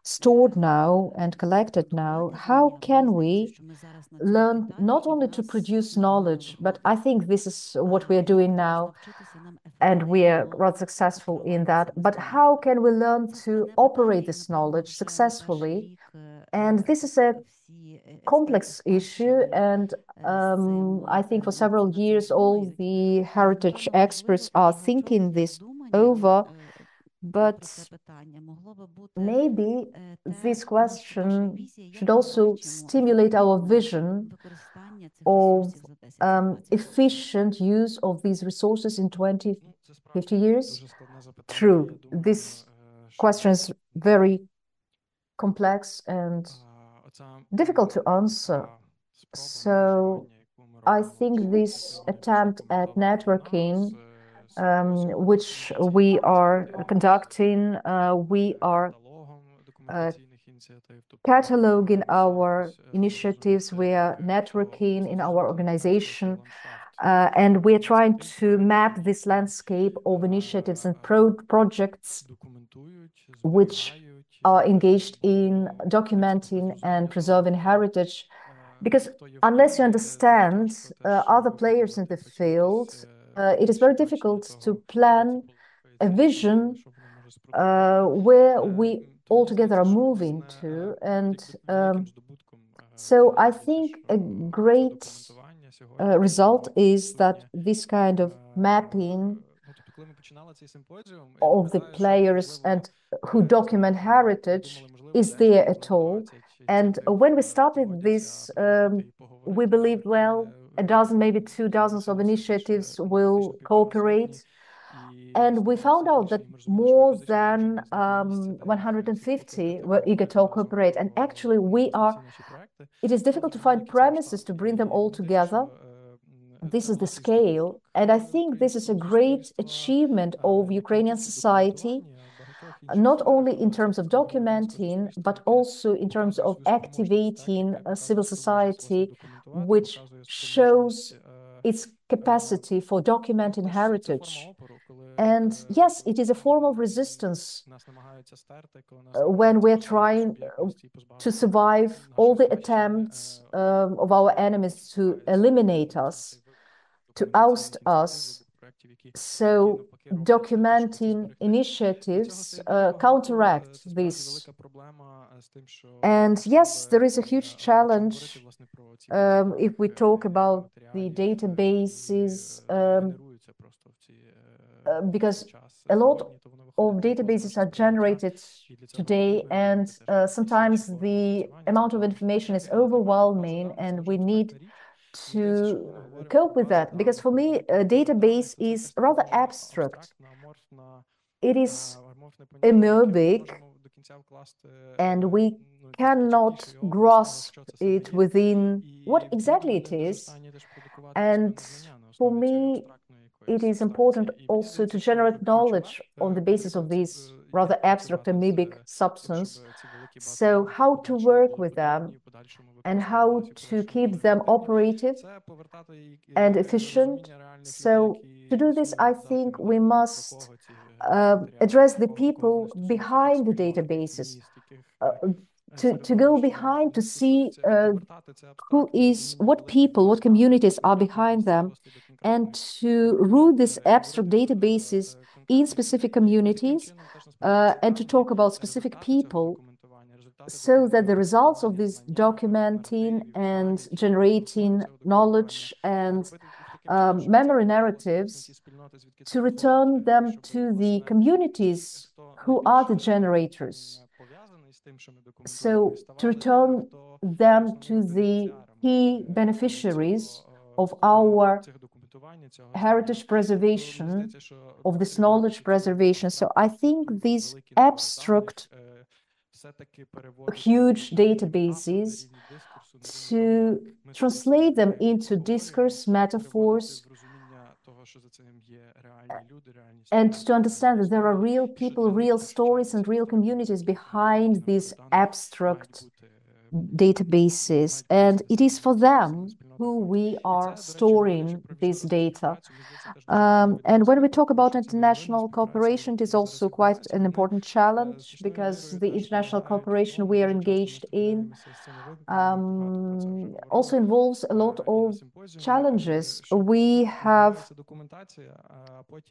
stored now and collected now? How can we learn not only to produce knowledge, but I think this is what we are doing now, and we are rather successful in that, but how can we learn to operate this knowledge successfully? And this is a complex issue, and I think for several years all the heritage experts are thinking this over, but maybe this question should also stimulate our vision of efficient use of these resources in 20, 50 years. True, this question is very complex and difficult to answer. So I think this attempt at networking, which we are conducting, we are cataloging our initiatives, we are networking in our organization, and we're trying to map this landscape of initiatives and projects which are engaged in documenting and preserving heritage. Because unless you understand other players in the field, it is very difficult to plan a vision where we all together are moving to. And so I think a great result is that this kind of mapping of the players and who document heritage is there at all. And when we started this, we believed, well, a dozen, maybe 2 dozens of initiatives will cooperate. And we found out that more than 150 were eager to cooperate. And actually, it is difficult to find premises to bring them all together. This is the scale. And I think this is a great achievement of Ukrainian society, not only in terms of documenting, but also in terms of activating a civil society, which shows its capacity for documenting heritage. And yes, it is a form of resistance when we're trying to survive all the attempts of our enemies to eliminate us, to oust us. So documenting initiatives counteract this. And yes, there is a huge challenge if we talk about the databases, because a lot of databases are generated today, and sometimes the amount of information is overwhelming, and we need to cope with that. Because for me, a database is rather abstract. It is amoebic, and we cannot grasp it within what exactly it is. And for me, it is important also to generate knowledge on the basis of this rather abstract amoebic substance. So how to work with them and how to keep them operative and efficient. So to do this, I think we must address the people behind the databases, to go behind, to see what people, what communities are behind them, and to root these abstract databases in specific communities, and to talk about specific people, so that the results of this documenting and generating knowledge and memory narratives, to return them to the communities who are the generators. So to return them to the key beneficiaries of our heritage preservation, of this knowledge preservation. So I think these abstract, huge databases, to translate them into discourse, metaphors, and to understand that there are real people, real stories, and real communities behind these abstract databases. And it is for them who we are storing this data. And when we talk about international cooperation, it is also quite an important challenge, because the international cooperation we are engaged in also involves a lot of challenges. We have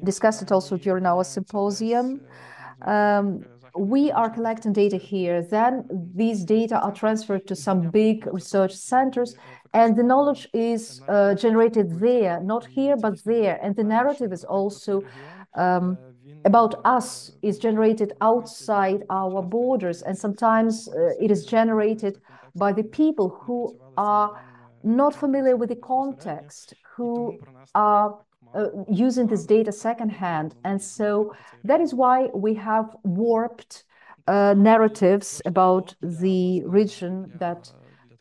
discussed it also during our symposium. We are collecting data here, then these data are transferred to some big research centers, and the knowledge is generated there, not here, but there. And the narrative is also about us, is generated outside our borders. And sometimes it is generated by the people who are not familiar with the context, who are using this data secondhand. And so that is why we have warped narratives about the region that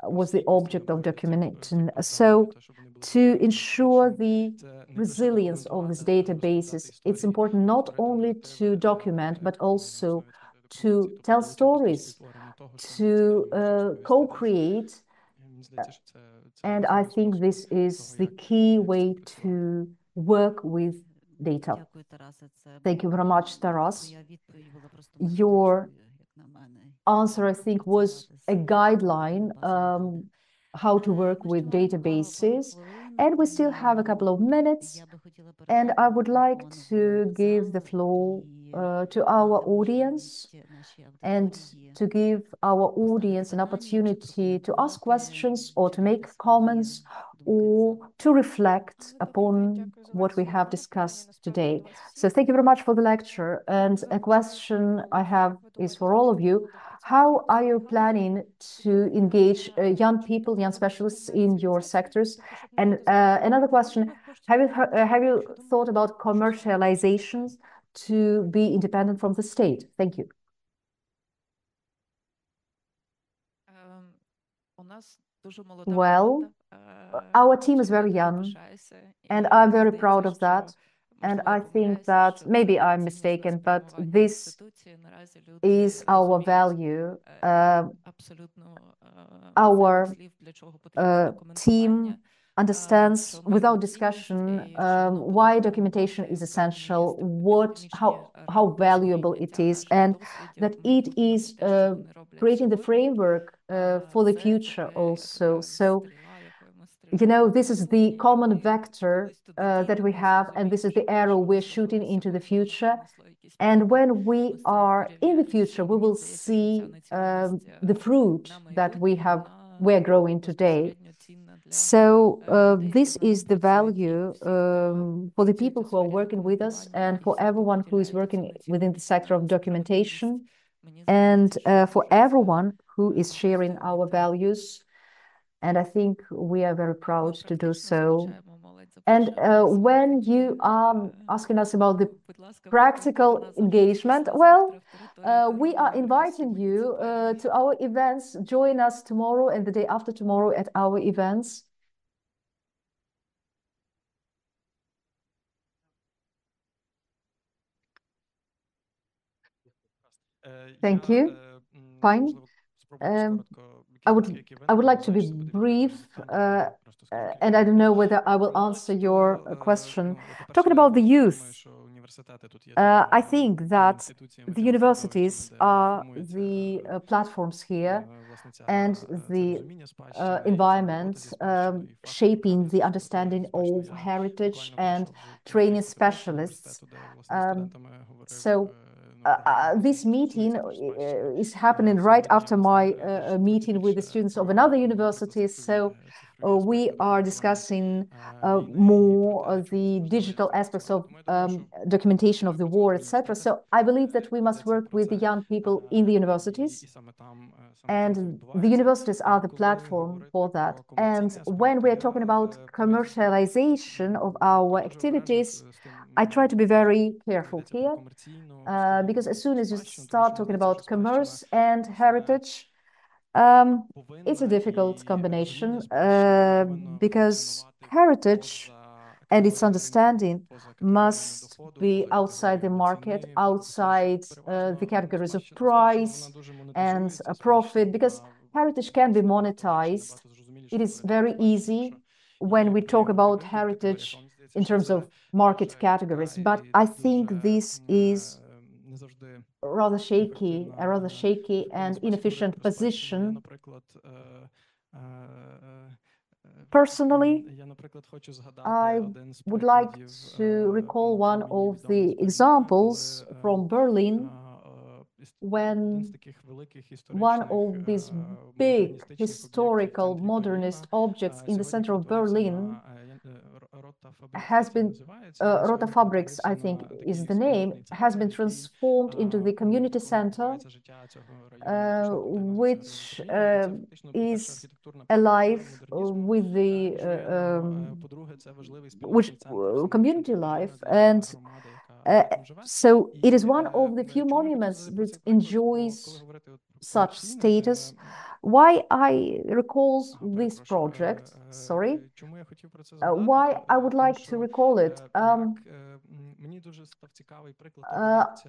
was the object of documentation. So to ensure the resilience of these databases, it's important not only to document, but also to tell stories, to co-create. And I think this is the key way to work with data. Thank you very much, Taras. Your answer, I think, was a guideline how to work with databases. And we still have a couple of minutes. And I would like to give the floor to our audience, and to give our audience an opportunity to ask questions or to make comments or to reflect upon what we have discussed today. So thank you very much for the lecture. And a question I have is for all of you. How are you planning to engage young people, young specialists in your sectors? And another question, have you thought about commercializations to be independent from the state? Thank you. Well, our team is very young, and I'm very proud of that. And I think that maybe I'm mistaken, but this is our value. Our team understands without discussion why documentation is essential, how valuable it is, and that it is creating the framework for the future also. So, this is the common vector that we have, and this is the arrow we're shooting into the future. And when we are in the future, we will see the fruit that we're growing today. So this is the value for the people who are working with us, and for everyone who is working within the sector of documentation, and for everyone who is sharing our values. And I think we are very proud to do so. And when you are asking us about the practical engagement, well, we are inviting you to our events. Join us tomorrow and the day after tomorrow at our events. Thank you. Fine. I would like to be brief, and I don't know whether I will answer your question. Talking about the youth, I think that the universities are the platforms here, and the environment shaping the understanding of heritage and training specialists. So this meeting is happening right after my meeting with the students of another university. So we are discussing more the digital aspects of documentation of the war, etc. So I believe that we must work with the young people in the universities, and the universities are the platform for that. And when we're talking about commercialization of our activities, I try to be very careful here, because as soon as you start talking about commerce and heritage, it's a difficult combination, because heritage and its understanding must be outside the market, outside the categories of price and profit, because heritage can be monetized. It is very easy when we talk about heritage in terms of market categories, but I think this is a rather shaky and inefficient position. Personally, I would like to recall one of the examples from Berlin when one of these big historical modernist objects in the center of Berlin has been, Rota Fabrics, I think is the name, has been transformed into the community center, which is alive with the which community life. And so it is one of the few monuments that enjoys such status. Why I recall this project, sorry, why I would like to recall it.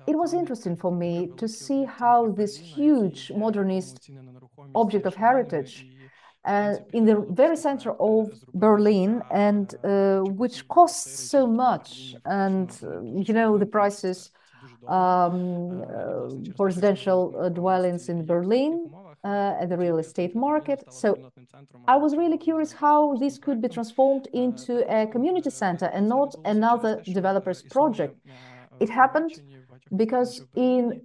It was interesting for me to see how this huge modernist object of heritage in the very center of Berlin, and which costs so much, and the prices for residential dwellings in Berlin at the real estate market. So I was really curious how this could be transformed into a community center and not another developer's project. It happened because in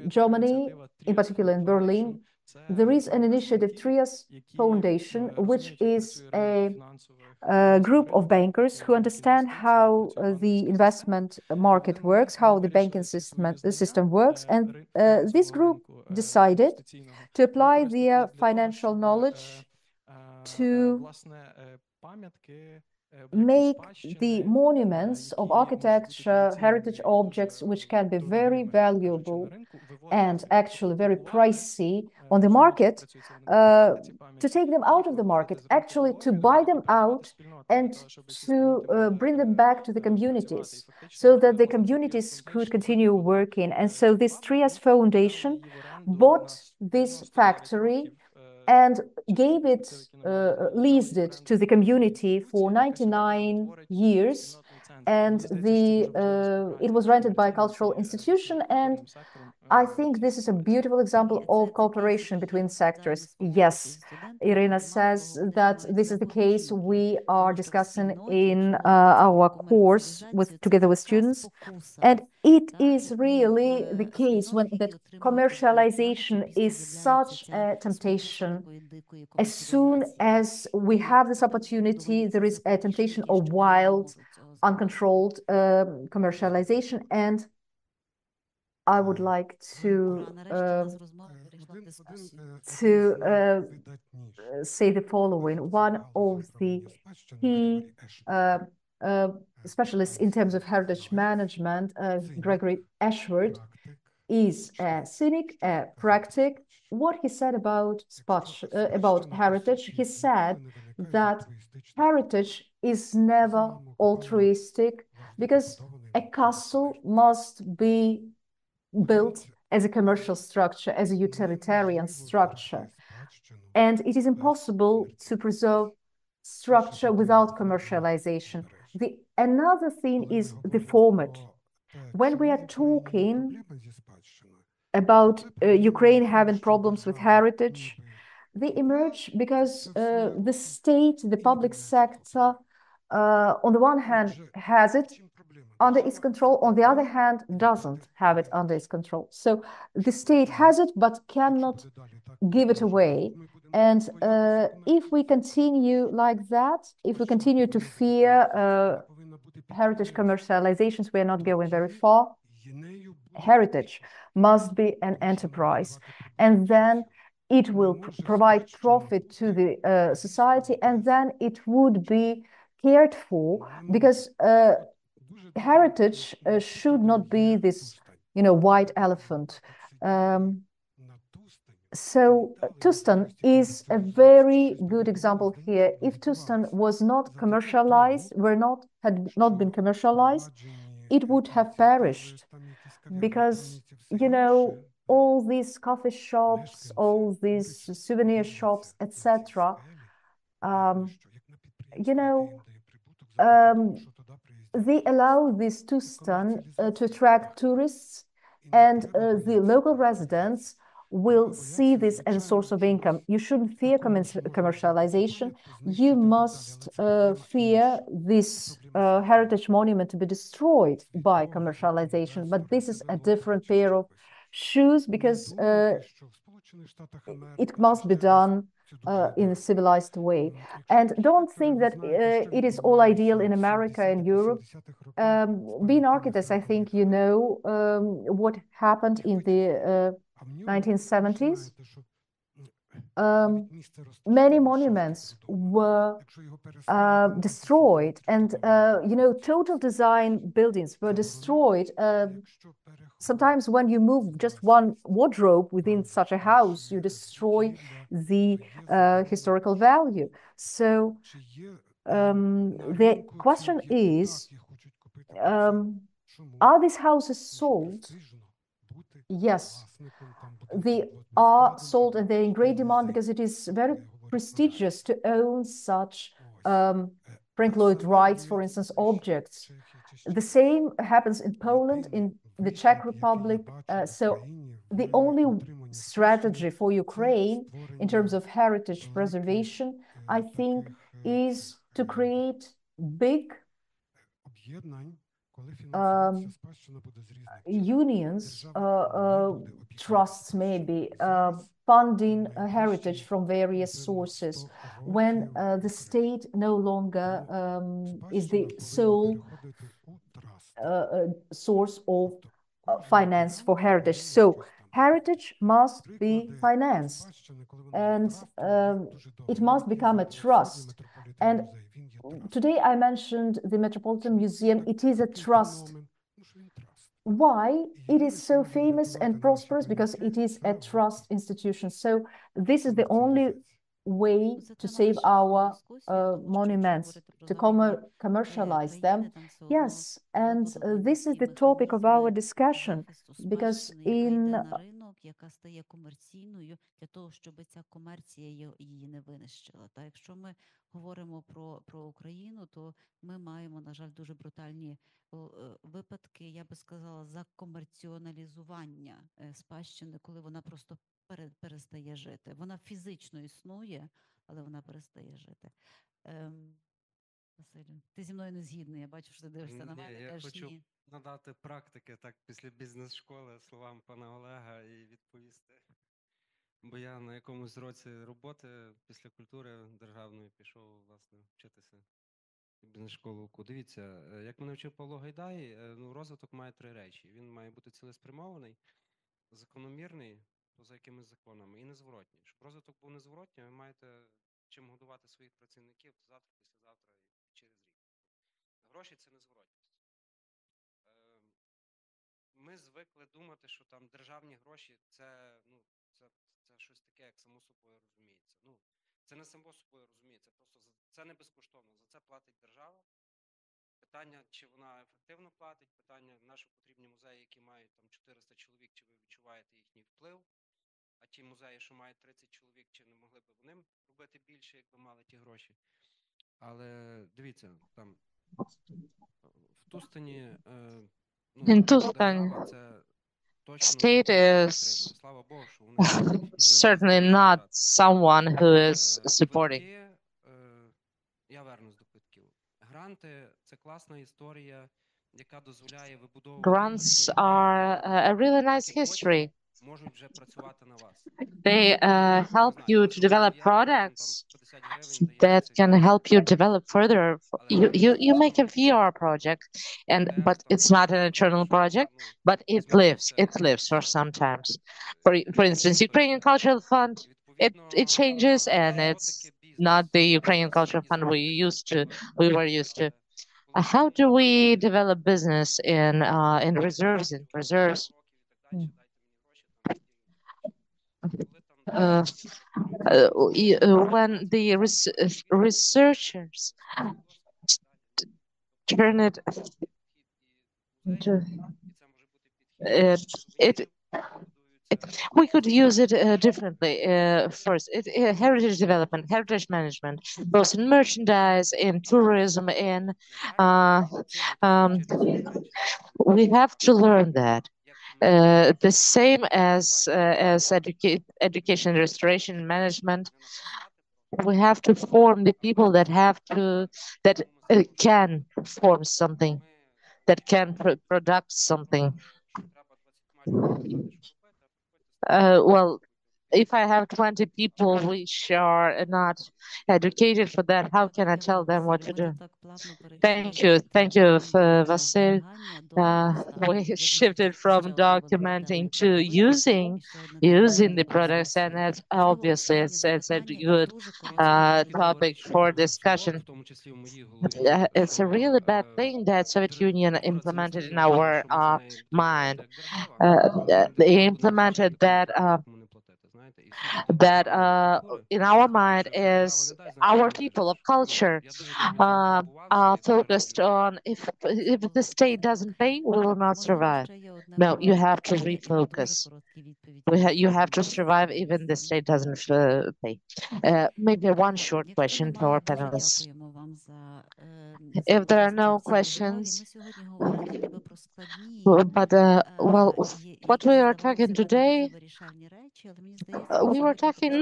Germany, in particular in Berlin, there is an initiative, Trias Foundation, which is a group of bankers who understand how the investment market works, how the banking system works. And this group decided to apply their financial knowledge to make the monuments of architecture, heritage objects, which can be very valuable and actually very pricey on the market, to take them out of the market, actually to buy them out and to bring them back to the communities so that the communities could continue working. And so this Trias Foundation bought this factory and gave it, leased it to the community for 99 years. And it was rented by a cultural institution. And I think this is a beautiful example of cooperation between sectors. Yes, Irina says that this is the case we are discussing in our course together with students. And it is really the case when that commercialization is such a temptation. As soon as we have this opportunity, there is a temptation of wild, uncontrolled commercialization. And I would like to say the following. One of the key specialists in terms of heritage management, Gregory Ashford, is a cynic, a practic. What he said about heritage, he said that heritage is never altruistic, because a castle must be built as a commercial structure, as a utilitarian structure. And it is impossible to preserve structure without commercialization. Another thing is the format. When we are talking about Ukraine having problems with heritage, they emerge because the state, the public sector, on the one hand, has it, under its control, on the other hand, doesn't have it under its control. So the state has it, but cannot give it away. And if we continue like that, if we continue to fear heritage commercializations, we are not going very far. Heritage must be an enterprise, and then it will provide profit to the society, and then it would be cared for, because heritage should not be this, white elephant. So Tustan is a very good example here. If Tustan was not commercialized, had not been commercialized, it would have perished, because all these coffee shops, all these souvenir shops, etc. They allow this Tustan to attract tourists, and the local residents will see this as a source of income. You shouldn't fear commercialization. You must fear this heritage monument to be destroyed by commercialization. But this is a different pair of shoes, because it must be done in a civilized way. And don't think that it is all ideal in America and Europe. Being architects, I think you know what happened in the 1970s. Many monuments were destroyed, and total design buildings were destroyed. Sometimes when you move just one wardrobe within such a house, you destroy the historical value. So the question is, are these houses sold? Yes, they are sold, and they're in great demand, because it is very prestigious to own such Frank Lloyd Wright's, for instance, objects. The same happens in Poland, in the Czech Republic. So the only strategy for Ukraine in terms of heritage preservation, I think, is to create big unions, trusts maybe, funding heritage from various sources, when the state no longer is the sole source of finance for heritage. So heritage must be financed, and it must become a trust. And today I mentioned the Metropolitan Museum. It is a trust. Why it is so famous and prosperous? Because it is a trust institution. So this is the only way to save our monuments, to commercialize them. Yes, and this is the topic of our discussion, because in яка стає комерційною для того, щоб ця комерція її не винищила. Та якщо ми говоримо про Україну, то ми маємо, на жаль, дуже брутальні випадки, я би сказала, закомерціоналізування спадщини, коли вона просто перестає жити. Вона фізично існує, але вона перестає жити. Василю, ти зі мною не згідний, я бачу, що ти дивишся на мене. Я хочу надати практики так після бізнес-школи словам пана Олега і відповісти. Бо я на якомусь році роботи після культури державної пішов, власне, вчитися в бізнес-школу. Дивіться, як мене вчив Павло Гайдай, розвиток має три речі. Він має бути цілеспрямований, закономірний, поза якимись законами, і незворотній. Щоб розвиток був незворотній, ви маєте чим годувати своїх працівників завтра, післязавтра і через рік. Гроші – це незворотність. Ми звикли думати, що там державні гроші – це щось таке, як само собою розуміється. Це не само собою розуміється, просто це не безкоштовно, за це платить держава. Питання, чи вона ефективно платить, питання, на що потрібні музеї, які мають там 400 чоловік, чи ви відчуваєте їхній вплив, а ті музеї, що мають 30 чоловік, чи не могли б вони робити більше, якби мали ті гроші. Але дивіться, там в Тустані держава – це state is certainly not someone who is supporting. Я вернусь до квитків. Гранти – це класна історія, Grants are a really nice history. They help you to develop products that can help you develop further. You make a VR project, but it's not an eternal project, but it lives. It lives for sometimes. For instance, Ukrainian Cultural Fund, it changes, and it's not the Ukrainian Cultural Fund we were used to. How do we develop business in reserves? In reserves, uh, when the researchers turn it into it we could use it differently. First, heritage development, heritage management, both in merchandise, in tourism, in we have to learn that. The same as education, restoration, management. We have to form the people that can form something, that can produce something. Well, if I have 20 people which are not educated for that, how can I tell them what to do? Thank you, Vasil. We shifted from documenting to using the products, and that's obviously it's a good topic for discussion. It's a really bad thing that Soviet Union implemented in our mind. They implemented that in our mind is our people of culture are focused on if the state doesn't pay, we will not survive. No, you have to refocus. You have to survive even the state doesn't pay. Maybe one short question to our panelists. If there are no questions, but well, what we are talking today, we were talking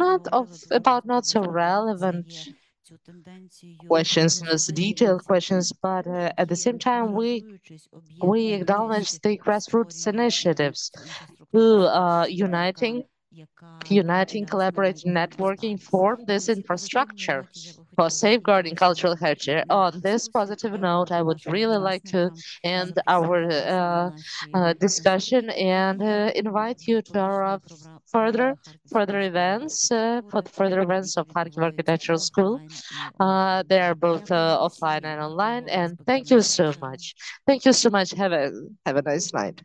about not so relevant questions, not detailed questions, but at the same time, we acknowledge the grassroots initiatives who uniting, collaborating, networking form this infrastructure for safeguarding cultural heritage. On this positive note, I would really like to end our discussion and invite you to our further events for the further events of Kharkiv Architectural School. They are both offline and online. And thank you so much. Thank you so much. Have a nice night.